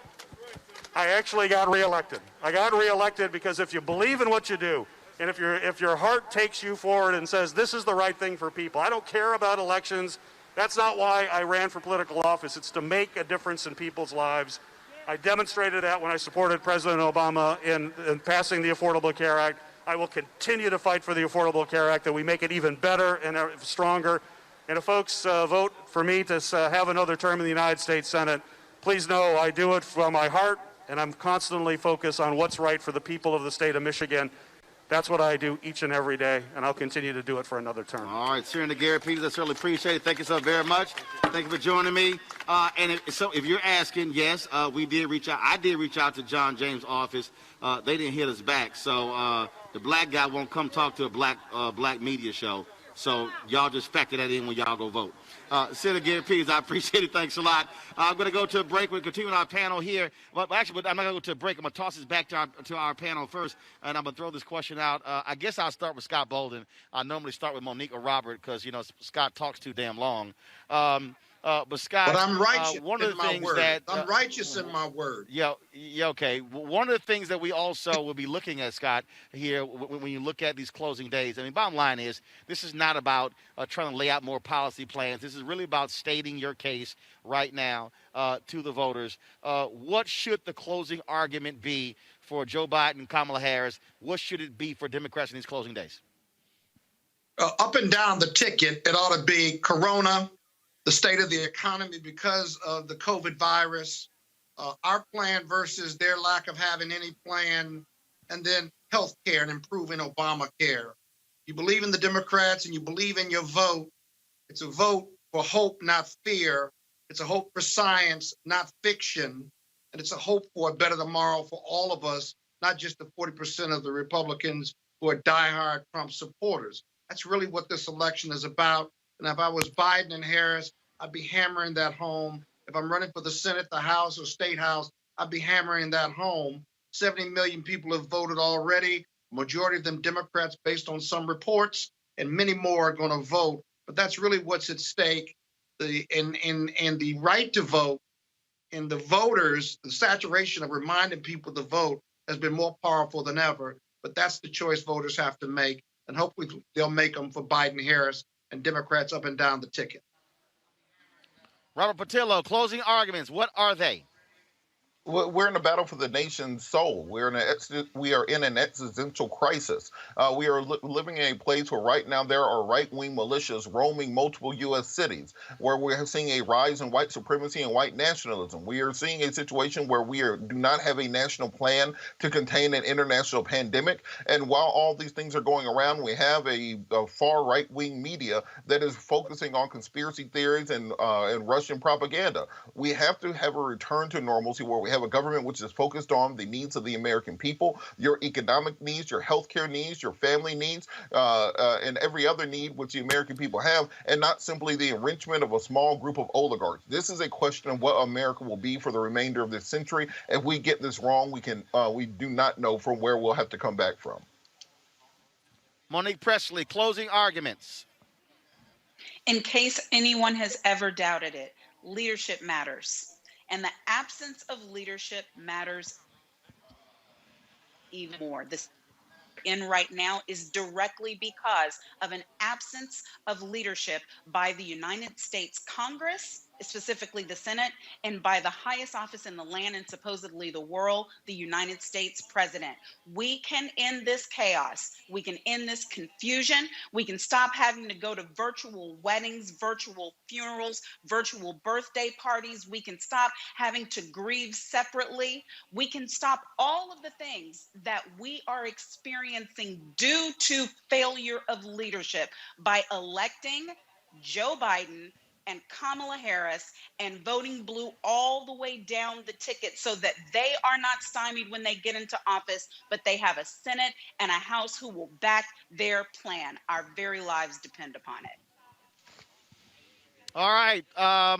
I actually got reelected. I got reelected because if you believe in what you do, and if your heart takes you forward and says this is the right thing for people, I don't care about elections. That's not why I ran for political office. It's to make a difference in people's lives. I demonstrated that when I supported President Obama in passing the Affordable Care Act. I will continue to fight for the Affordable Care Act, that we make it even better and stronger. And if folks vote for me to have another term in the United States Senate, please know I do it from my heart, and I'm constantly focused on what's right for the people of the state of Michigan. That's what I do each and every day, and I'll continue to do it for another term. All right, Senator Gary Peters, I certainly appreciate it. Thank you so very much. Thank you for joining me. So if you're asking, yes, we did reach out. I did reach out to John James' office. They didn't hit us back. So the black guy won't come talk to a black media show. So y'all just factor that in when y'all go vote. Senator Gary Peters, I appreciate it. Thanks a lot. I'm going to go to a break. We're continuing our panel here. Well, actually, I'm not going to go to a break. I'm going to toss this back to our panel first, and I'm going to throw this question out. I guess I'll start with Scott Bolden. I normally start with Monique or Robert because, Scott talks too damn long. But Scott, but I'm righteous one of the things word. that I'm righteous in my word. Yeah, okay. One of the things that we also will be looking at, Scott, here when you look at these closing days. I mean, bottom line is this is not about trying to lay out more policy plans. This is really about stating your case right now to the voters. What should the closing argument be for Joe Biden and Kamala Harris? What should it be for Democrats in these closing days? Up and down the ticket, it ought to be Corona, the state of the economy because of the COVID virus, our plan versus their lack of having any plan, and then health care and improving Obamacare. You believe in the Democrats and you believe in your vote. It's a vote for hope, not fear. It's a hope for science, not fiction. And it's a hope for a better tomorrow for all of us, not just the 40% of the Republicans who are diehard Trump supporters. That's really what this election is about. And if I was Biden and Harris, I'd be hammering that home. If I'm running for the Senate, the House, or State House, I'd be hammering that home. 70 million people have voted already, majority of them Democrats based on some reports, and many more are going to vote. But that's really what's at stake. And the right to vote and the voters, the saturation of reminding people to vote has been more powerful than ever. But that's the choice voters have to make. And hopefully they'll make them for Biden, Harris, and Democrats up and down the ticket. Robert Patillo, closing arguments. What are they? We're in a battle for the nation's soul. We are in an existential crisis. We are living in a place where right now there are right-wing militias roaming multiple U.S. cities, where we're seeing a rise in white supremacy and white nationalism. We are seeing a situation where we do not have a national plan to contain an international pandemic. And while all these things are going around, we have a far right-wing media that is focusing on conspiracy theories and Russian propaganda. We have to have a return to normalcy where we have a government which is focused on the needs of the American people, your economic needs, your healthcare needs, your family needs, and every other need which the American people have, and not simply the enrichment of a small group of oligarchs. This is a question of what America will be for the remainder of this century. If we get this wrong, we do not know from where we'll have to come back from. Monique Presley, closing arguments. In case anyone has ever doubted it, leadership matters. And the absence of leadership matters even more. This in right now is directly because of an absence of leadership by the United States Congress specifically the Senate, and by the highest office in the land and supposedly the world, the United States president. We can end this chaos. We can end this confusion. We can stop having to go to virtual weddings, virtual funerals, virtual birthday parties. We can stop having to grieve separately. We can stop all of the things that we are experiencing due to failure of leadership by electing Joe Biden and Kamala Harris and voting blue all the way down the ticket so that they are not stymied when they get into office, but they have a Senate and a House who will back their plan. Our very lives depend upon it. All right,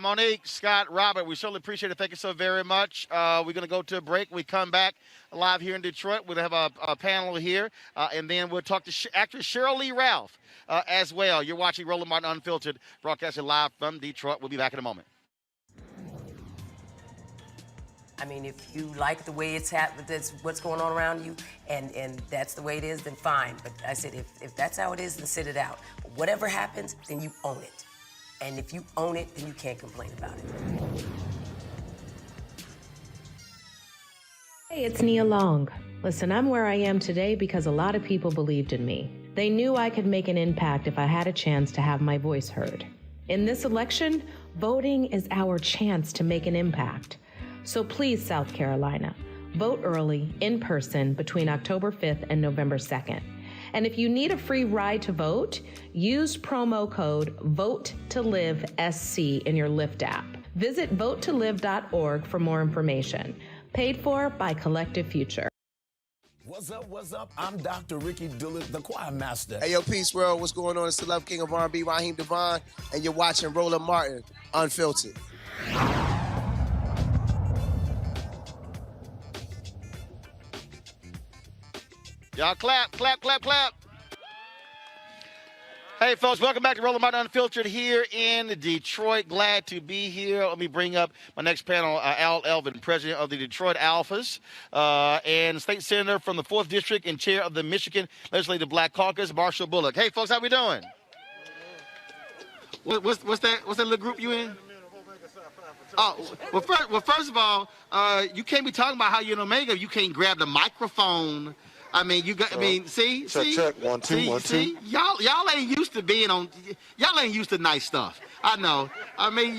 Monique, Scott, Robert, we certainly appreciate it. Thank you so very much. We're going to go to a break. We come back live here in Detroit. We'll have a panel here, and then we'll talk to actress Cheryl Lee Ralph as well. You're watching Roland Martin Unfiltered, broadcasting live from Detroit. We'll be back in a moment. I mean, if you like the way it's that's what's going on around you, and that's the way it is, then fine. But I said, if that's how it is, then sit it out. But whatever happens, then you own it. And if you own it, then you can't complain about it. Hey, it's Nia Long. Listen, I'm where I am today because a lot of people believed in me. They knew I could make an impact if I had a chance to have my voice heard. In this election, voting is our chance to make an impact. So please, South Carolina, vote early, in person, between October 5th and November 2nd. And if you need a free ride to vote, use promo code VOTE2LIVESC in your Lyft app. Visit votetolive.org for more information. Paid for by Collective Future. What's up, what's up? I'm Dr. Ricky Dillard, the choir master. Hey, yo, Peace World, what's going on? It's the Love King of R&B, Raheem Devon, and you're watching Roland Martin Unfiltered. Y'all clap, clap, clap, clap. Hey, folks, welcome back to Roland Martin Unfiltered here in Detroit. Glad to be here. Let me bring up my next panel, Al Elvin, president of the Detroit Alphas, and state senator from the 4th District and chair of the Michigan Legislative Black Caucus, Marshall Bullock. Hey, folks, how we doing? What's that little group you in? Oh, well, first of all, you can't be talking about how you're in Omega. You can't grab the microphone. I mean, you got. I mean, see. Check. 1 2 1 2. See, y'all ain't used to being on. Y'all ain't used to nice stuff. I know. I mean,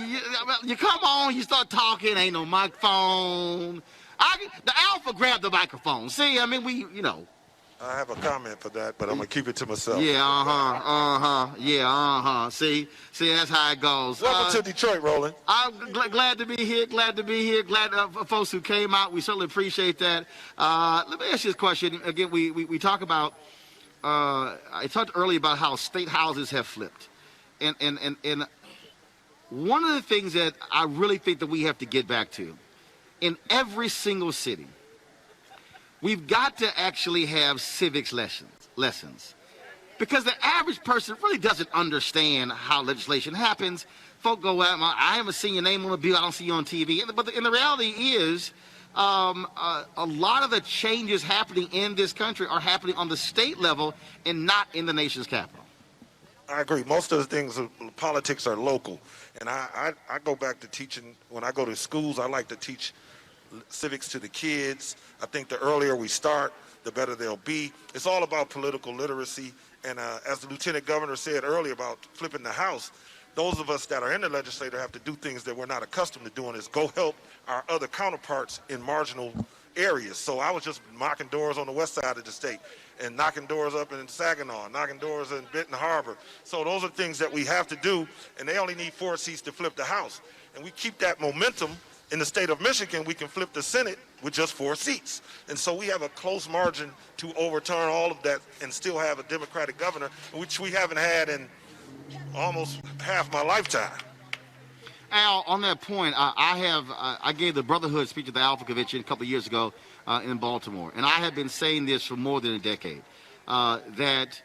you come on, you start talking. Ain't no microphone. The Alpha grabbed the microphone. See, I mean, I have a comment for that, but I'm gonna keep it to myself. Yeah, See, that's how it goes. Welcome to Detroit, Roland. I'm glad to be here. Glad for folks who came out. We certainly appreciate that. Let me ask you this question again. We talk about. I talked earlier about how state houses have flipped, and one of the things that I really think that we have to get back to, in every single city, we've got to actually have civics lessons. Because the average person really doesn't understand how legislation happens. Folk go out, I haven't seen your name on the bill, I don't see you on TV. But the reality is, a lot of the changes happening in this country are happening on the state level and not in the nation's capital. I agree. Most of the things, politics are local. And I go back to teaching, when I go to schools, I like to teach civics to the kids. I think the earlier we start, the better they'll be. It's all about political literacy. And as the Lieutenant Governor said earlier about flipping the House, those of us that are in the legislature have to do things that we're not accustomed to doing, is go help our other counterparts in marginal areas. So I was just knocking doors on the west side of the state and knocking doors up in Saginaw, knocking doors in Benton Harbor. So those are things that we have to do, and they only need 4 seats to flip the House. And we keep that momentum. In the state of Michigan, we can flip the Senate with just 4 seats. And so we have a close margin to overturn all of that and still have a Democratic governor, which we haven't had in almost half my lifetime. Al, on that point, I gave the Brotherhood speech at the Alpha Convention a couple of years ago in Baltimore. And I have been saying this for more than a decade, that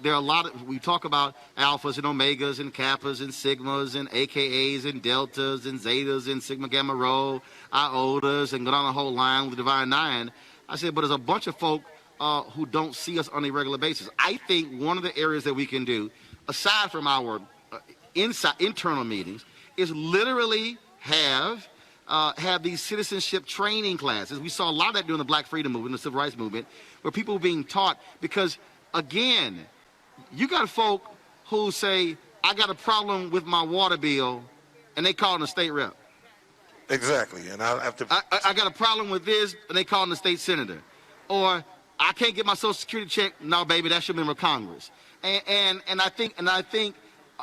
there are a lot of, we talk about alphas and omegas and kappas and sigmas and AKAs and deltas and zetas and sigma gamma rho, iotas, and go down the whole line with the Divine Nine. I said, but there's a bunch of folk who don't see us on a regular basis. I think one of the areas that we can do, aside from our internal meetings, is literally have these citizenship training classes. We saw a lot of that during the Black Freedom Movement, the Civil Rights Movement, where people were being taught. Because, again, you got folk who say, I got a problem with my water bill, and they call in the state rep. Exactly, and I have to. I got a problem with this, and they call in the state senator. Or I can't get my Social Security check. No, baby, that's your member of Congress. And I think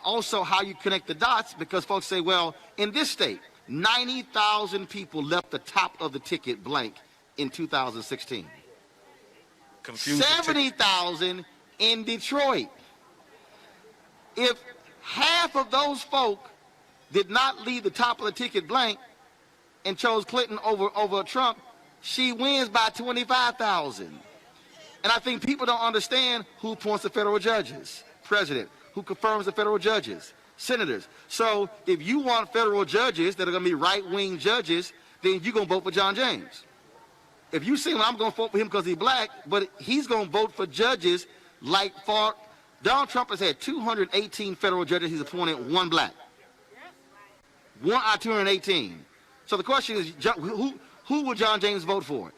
also how you connect the dots, because folks say, well, in this state, 90,000 people left the top of the ticket blank in 2016. 70,000 in Detroit. If half of those folk did not leave the top of the ticket blank and chose Clinton over Trump, she wins by 25,000. And I think people don't understand who appoints the federal judges, president, who confirms the federal judges, senators. So if you want federal judges that are going to be right-wing judges, then you're going to vote for John James. If you say, well, I'm going to vote for him because he's black, but he's going to vote for judges like Donald Trump has had 218 federal judges he's appointed, one black. One out of 218. So the question is, who will John James vote for?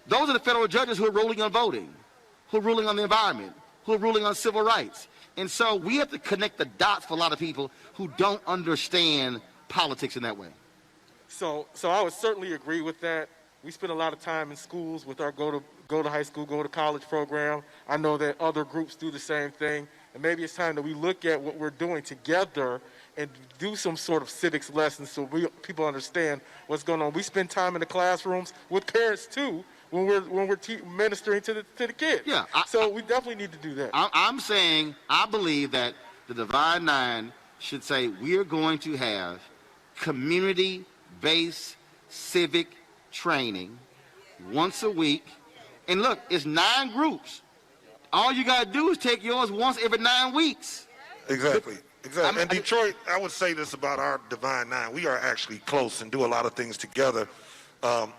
Those are the federal judges who are ruling on voting, who are ruling on the environment, who are ruling on civil rights. And so we have to connect the dots for a lot of people who don't understand politics in that way. So I would certainly agree with that. We spend a lot of time in schools with our go to high school, go to college program. I know that other groups do the same thing. And maybe it's time that we look at what we're doing together and do some sort of civics lessons so people understand what's going on. We spend time in the classrooms with parents too when we're ministering to the kids. Yeah. So we definitely need to do that. I'm saying I believe that the Divine Nine should say we are going to have community-based civic training once a week. And look, it's 9 groups. All you got to do is take yours once every 9 weeks. Exactly. And Detroit, I would say this about our Divine Nine. We are actually close and do a lot of things together.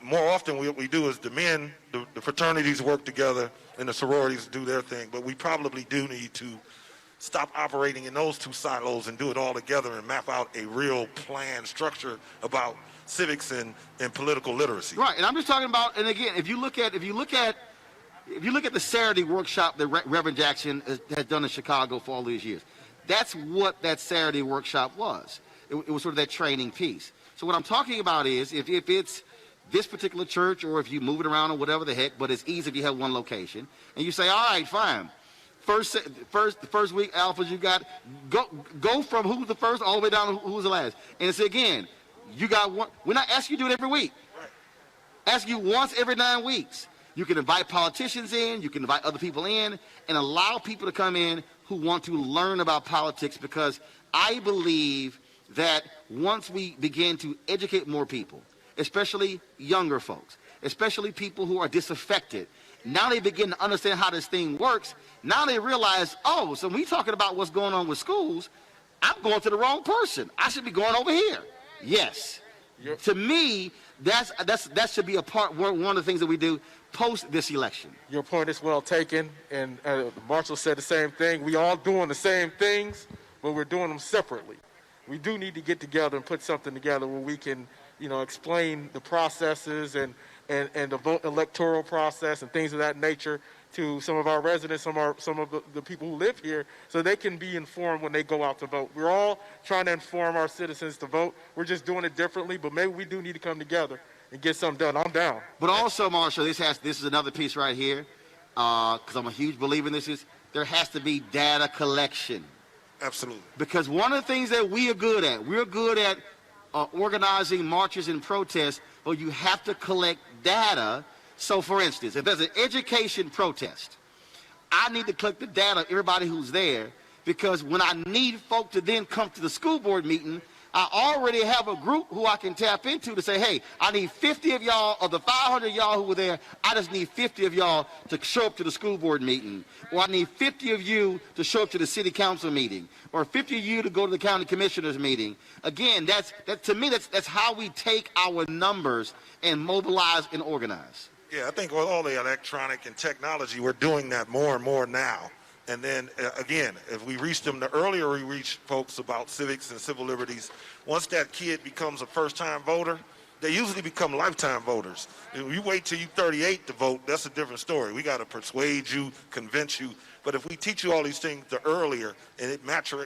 More often, what we do is the men, the fraternities work together, and the sororities do their thing. But we probably do need to stop operating in those 2 silos and do it all together and map out a real plan, structure about civics and political literacy. Right, and I'm just talking about. And again, if you look at the Saturday workshop that Reverend Jackson has done in Chicago for all these years, that's what that Saturday workshop was. It was sort of that training piece. So what I'm talking about is if it's this particular church, or if you move it around or whatever the heck, but it's easy if you have one location, and you say, all right, fine. The first week, alphas, you got go from who's the first all the way down to who's the last. And it's again, you got one. We're not asking you to do it every week. Ask you once every 9 weeks. You can invite politicians in, you can invite other people in, and allow people to come in who want to learn about politics, because I believe that once we begin to educate more people, especially younger folks, especially people who are disaffected, now they begin to understand how this thing works. Now they realize, oh, so when we're talking about what's going on with schools, I'm going to the wrong person. I should be going over here. Yes. To me, that should be one of the things that we do post this election. Your point is well taken, and Marshall said the same thing. We all doing the same things, but we're doing them separately. We do need to get together and put something together where we can, explain the processes and the vote electoral process and things of that nature to some of our residents, some of the people who live here, so they can be informed when they go out to vote. We're all trying to inform our citizens to vote. We're just doing it differently, but maybe we do need to come together and get something done. I'm down. But also, Marshall, this is another piece right here, because I'm a huge believer in this, there has to be data collection. Absolutely. Because one of the things that we're good at organizing marches and protests, but you have to collect data. So, for instance, if there's an education protest, I need to collect the data of everybody who's there, because when I need folk to then come to the school board meeting, I already have a group who I can tap into to say, hey, I need 50 of y'all, of the 500 y'all who were there, I just need 50 of y'all to show up to the school board meeting. Or I need 50 of you to show up to the city council meeting. Or 50 of you to go to the county commissioners meeting. Again, to me, that's how we take our numbers and mobilize and organize. Yeah, I think with all the electronic and technology, we're doing that more and more now. And then, again, if we reach them, the earlier we reach folks about civics and civil liberties, once that kid becomes a first-time voter, they usually become lifetime voters. If you wait till you're 38 to vote, that's a different story. We got to persuade you, convince you. But if we teach you all these things the earlier, and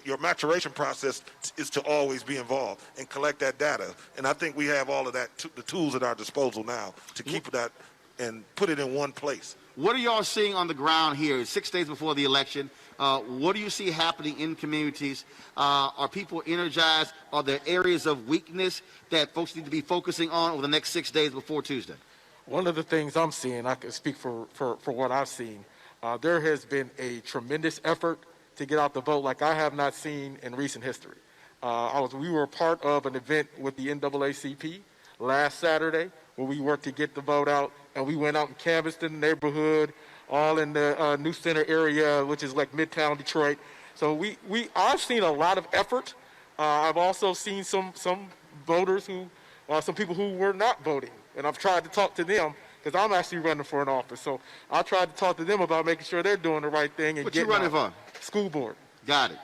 your maturation process is to always be involved and collect that data. And I think we have all of that, the tools at our disposal now to keep that and put it in one place. What are y'all seeing on the ground here 6 days before the election? What do you see happening in communities? Are people energized? Are there areas of weakness that folks need to be focusing on over the next 6 days before Tuesday? One of the things I'm seeing, I can speak for what I've seen, there has been a tremendous effort to get out the vote like I have not seen in recent history. We were a part of an event with the NAACP last Saturday where we worked to get the vote out, and we went out and canvassed in the neighborhood, all in the New Center area, which is like Midtown Detroit. So I've seen a lot of effort. I've also seen some voters some people who were not voting, and I've tried to talk to them because I'm actually running for an office. So I tried to talk to them about making sure they're doing the right thing. And what you running for? School board. Got it.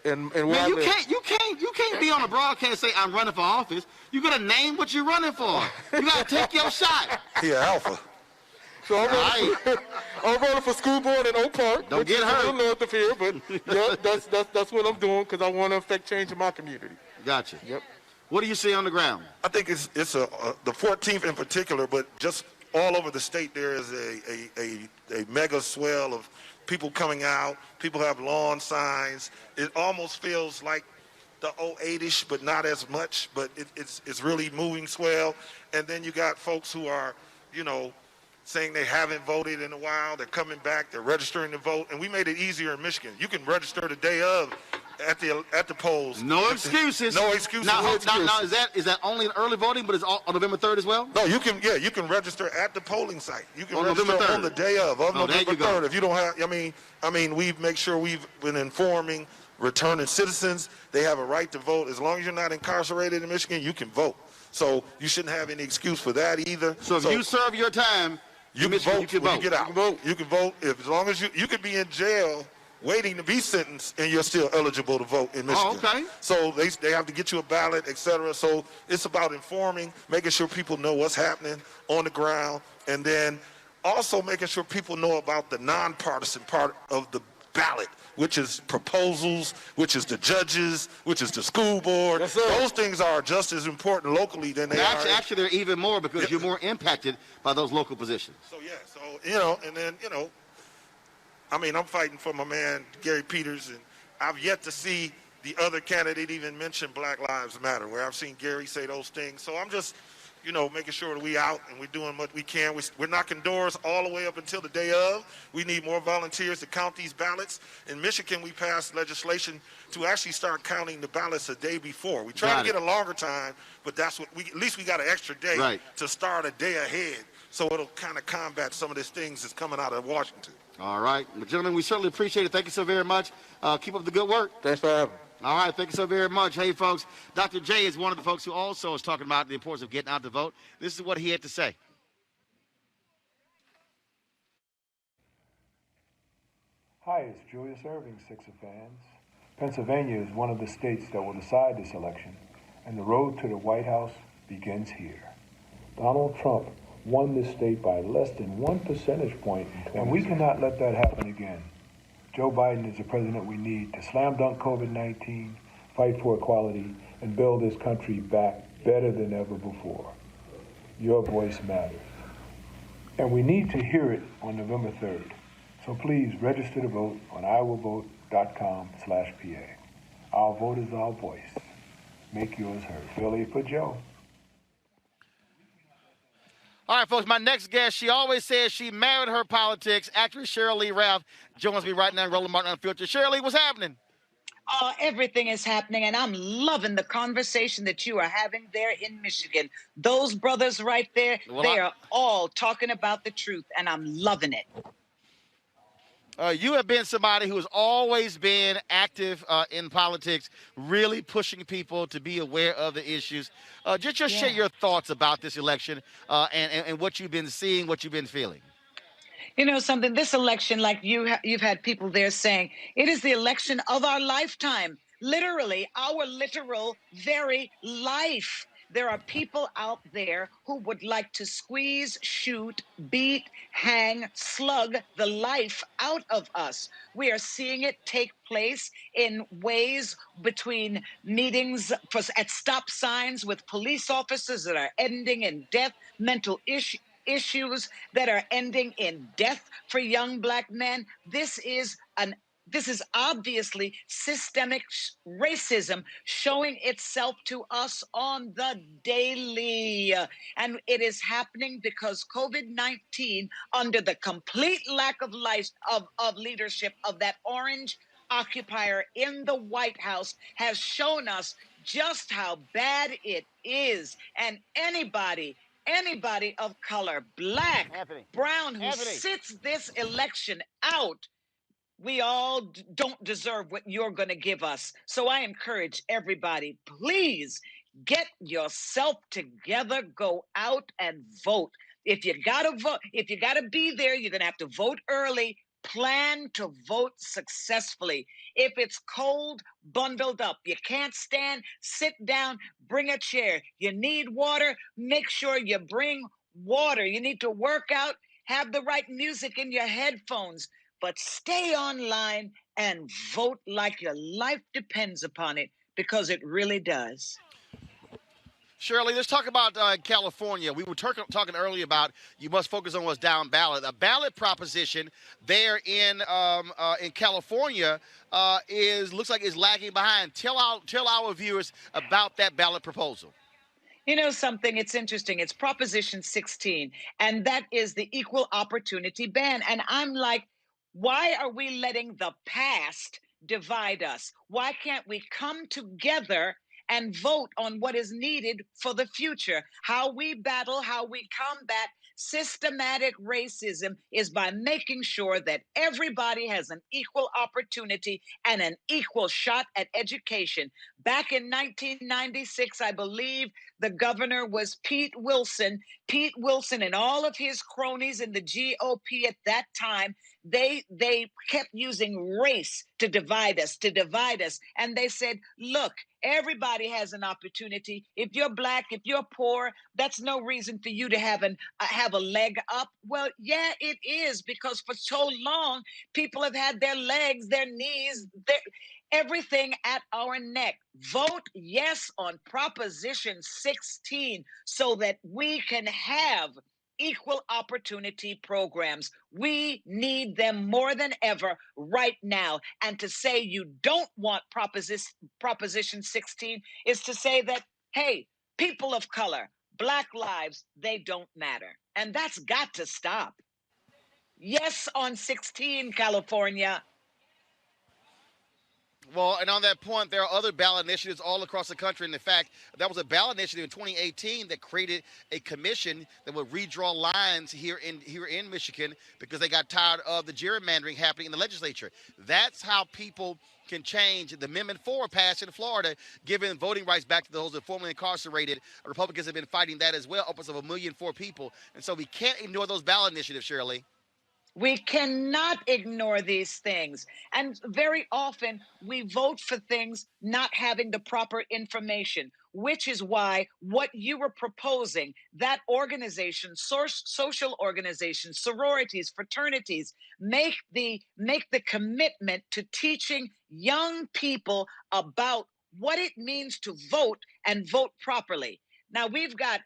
And man, you can't be on a broadcast and say I'm running for office. You gotta name what you're running for. You gotta take your shot. Yeah, alpha. So I'm running for school board in Oak Park. Don't get hurt. A little north of here, but yeah, that's what I'm doing because I want to affect change in my community. Gotcha. Yep. What do you see on the ground? I think it's the 14th in particular, but just all over the state there is a mega swell of people coming out. People have lawn signs. It almost feels like the 08-ish, but not as much. But it's really moving swell. And then you got folks who are, saying they haven't voted in a while. They're coming back. They're registering to vote. And we made it easier in Michigan. You can register the day of at the polls. No excuses. No excuses. Now, is that only in early voting, but it's on November 3rd as well? No, you can register at the polling site. You can on register November 3rd. on the day of November 3rd. If you don't have, we make sure we've been informing returning citizens. They have a right to vote. As long as you're not incarcerated in Michigan, you can vote. So you shouldn't have any excuse for that either. So if you serve your time, you can vote when you get out. You can vote as long as you could be in jail waiting to be sentenced and you're still eligible to vote in Michigan. Oh, okay. So they have to get you a ballot, etc. So it's about informing, making sure people know what's happening on the ground, and then also making sure people know about the nonpartisan part of the ballot, which is proposals, which is the judges, which is the school board. Yes, those things are just as important locally than they are. Actually, they're even more because you're more impacted by those local positions. So, and then, I'm fighting for my man, Gary Peters, and I've yet to see the other candidate even mention Black Lives Matter, where I've seen Gary say those things. So I'm just, making sure that we out and we're doing what we can. We're knocking doors all the way up until the day of. We need more volunteers to count these ballots. In Michigan, we passed legislation to actually start counting the ballots a day before. We try to get a longer time, but that's what at least we got an extra day to start a day ahead. So it'll kind of combat some of these things that's coming out of Washington. All right. Well, gentlemen, we certainly appreciate it. Thank you so very much. Keep up the good work. Thanks for having me. All right. Thank you so very much. Hey, folks, Dr. J is one of the folks who also is talking about the importance of getting out to vote. This is what he had to say. Hi, it's Julius Irving, Sixer fans. Pennsylvania is one of the states that will decide this election, and the road to the White House begins here. Donald Trump won this state by less than 1 percentage point, and we cannot let that happen again. Joe Biden is the president we need to slam dunk COVID-19, fight for equality, and build this country back better than ever before. Your voice matters. And we need to hear it on November 3rd. So please register to vote on iwillvote.com/PA. Our vote is our voice. Make yours heard. Philly for Joe. All right, folks, my next guest, she always says she married her politics. Actress Cheryl Lee Ralph joins me right now, Roland Martin Unfiltered. Cheryl Lee, what's happening? Everything is happening, and I'm loving the conversation that you are having there in Michigan. Those brothers right there, they are all talking about the truth, and I'm loving it. You have been somebody who has always been active in politics, really pushing people to be aware of the issues. Just share your thoughts about this election and what you've been seeing, what you've been feeling. You know something, this election, like you've had people there saying, it is the election of our lifetime. Literally, our literal very life. There are people out there who would like to squeeze, shoot, beat, hang, slug the life out of us. We are seeing it take place in ways between meetings at stop signs with police officers that are ending in death, mental issues that are ending in death for young Black men. This is obviously systemic racism showing itself to us on the daily. And it is happening because COVID-19, under the complete lack of leadership of that orange occupier in the White House, has shown us just how bad it is. And anybody of color, Black, brown, who sits this election out, we all don't deserve what you're going to give us. So I encourage everybody, please get yourself together, go out and vote. If you got to vote, if you got to be there, you're going to have to vote early. Plan to vote successfully. If it's cold, bundled up. You can't stand, sit down, bring a chair. You need water, make sure you bring water. You need to work out, have the right music in your headphones, but stay online and vote like your life depends upon it, because it really does. Shirley, let's talk about California. We were talking earlier about you must focus on what's down ballot. A ballot proposition there in California looks like is lagging behind. Tell our viewers about that ballot proposal. You know something, it's interesting. It's Proposition 16, and that is the equal opportunity ban. And I'm like, why are we letting the past divide us? Why can't we come together and vote on what is needed for the future? How we battle, how we combat systematic racism is by making sure that everybody has an equal opportunity and an equal shot at education. Back in 1996, I believe the governor was Pete Wilson. Pete Wilson and all of his cronies in the GOP at that time, they kept using race to divide us. And they said, look, everybody has an opportunity. If you're Black, if you're poor, that's no reason for you to have a leg up. Well, yeah, it is, because for so long, people have had their legs, their knees, everything at our neck. Vote yes on Proposition 16 so that we can have equal opportunity programs. We need them more than ever right now. And to say you don't want Proposition 16 is to say that, hey, people of color, Black lives, they don't matter. And that's got to stop. Yes on 16, California. Well, and on that point, there are other ballot initiatives all across the country. And in fact, that was a ballot initiative in 2018 that created a commission that would redraw lines here in Michigan because they got tired of the gerrymandering happening in the legislature. That's how people can change. The Amendment 4 passed in Florida, giving voting rights back to those that are formerly incarcerated. Republicans have been fighting that as well, upwards of 1.4 million people. And so we can't ignore those ballot initiatives, Shirley. We cannot ignore these things. And very often we vote for things not having the proper information, which is why what you were proposing, that organization, social organizations, sororities, fraternities, make the commitment to teaching young people about what it means to vote and vote properly. Now we've got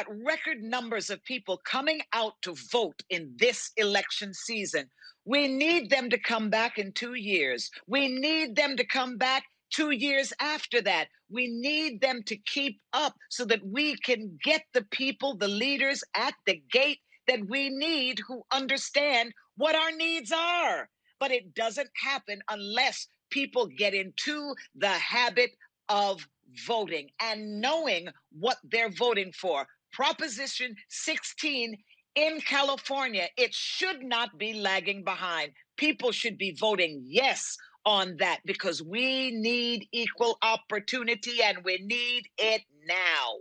record numbers of people coming out to vote in this election season. We need them to come back in 2 years. We need them to come back 2 years after that. We need them to keep up so that we can get the people, the leaders at the gate that we need, who understand what our needs are. But it doesn't happen unless people get into the habit of voting and knowing what they're voting for. Proposition 16 in California, it should not be lagging behind. People should be voting yes on that because we need equal opportunity and we need it now.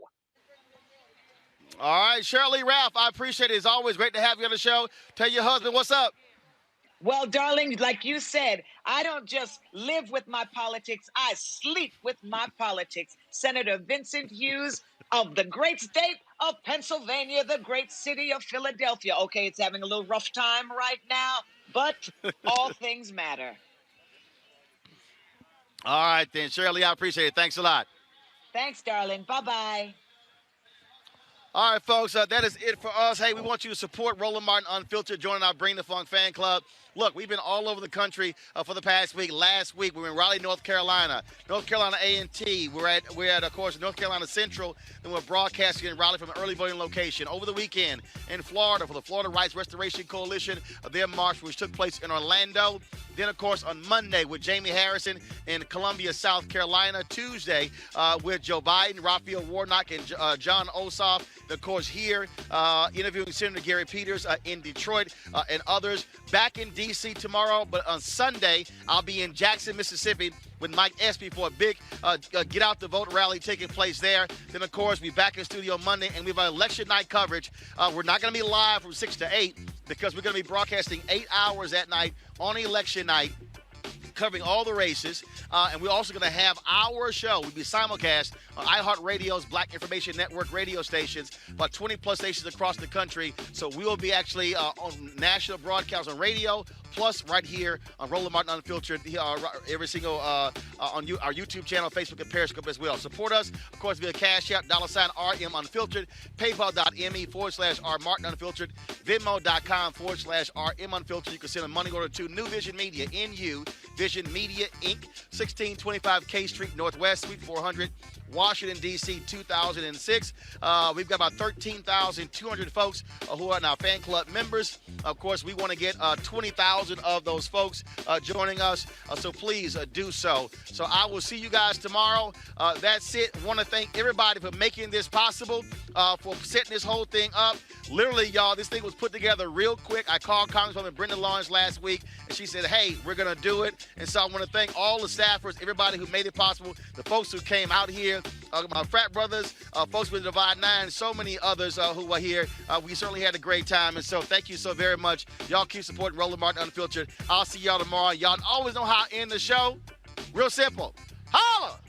All right, Shirley Ralph, I appreciate it. It's always great to have you on the show. Tell your husband what's up. Well, darling, like you said, I don't just live with my politics, I sleep with my politics. Senator Vincent Hughes of the great state of Pennsylvania, the great city of Philadelphia. Okay, it's having a little rough time right now, but all things matter. All right, then, Shirley, I appreciate it. Thanks a lot. Thanks, darling. Bye-bye. All right, folks, that is it for us. Hey, we want you to support Roland Martin Unfiltered, joining our Bring the Funk fan club. Look, we've been all over the country for the past week. Last week, we were in Raleigh, North Carolina A&T. We're at, of course, North Carolina Central. Then we're broadcasting in Raleigh from an early voting location. Over the weekend in Florida for the Florida Rights Restoration Coalition, their march, which took place in Orlando. Then, of course, on Monday with Jamie Harrison in Columbia, South Carolina. Tuesday with Joe Biden, Raphael Warnock, and John Ossoff. Of course, here interviewing Senator Gary Peters in Detroit and others. Back in D.C. tomorrow, but on Sunday, I'll be in Jackson, Mississippi with Mike Espy for a big Get Out the Vote rally taking place there. Then, of course, we'll be back in studio Monday, and we have our election night coverage. We're not going to be live from 6 to 8 because we're going to be broadcasting 8 hours that night on election night, covering all the races, and we're also going to have our show. We'll be simulcast on iHeartRadio's Black Information Network radio stations, about 20-plus stations across the country. So we will be actually on national broadcast on radio, plus right here on Roland Martin Unfiltered, every single on our YouTube channel, Facebook, and Periscope as well. Support us, of course, via Cash App, $RM Unfiltered, PayPal.me/R Martin Unfiltered, Venmo.com/RM Unfiltered. You can send a money order to New Vision Media, NU Vision Media, Inc., 1625 K Street Northwest, Suite 400, Washington, D.C., 2006. We've got about 13,200 folks who are now fan club members. Of course, we want to get 20,000 of those folks joining us, so please do so. So I will see you guys tomorrow. That's it. Want to thank everybody for making this possible, for setting this whole thing up. Literally, y'all, this thing was put together real quick. I called Congresswoman Brenda Lawrence last week, and she said, hey, we're going to do it. And so I want to thank all the staffers, everybody who made it possible, the folks who came out here, my frat brothers, folks with Divide 9, so many others who are here. We certainly had a great time, and so thank you so very much. Y'all keep supporting Roland Martin Unfiltered. I'll see y'all tomorrow. Y'all always know how I end the show. Real simple. Holla!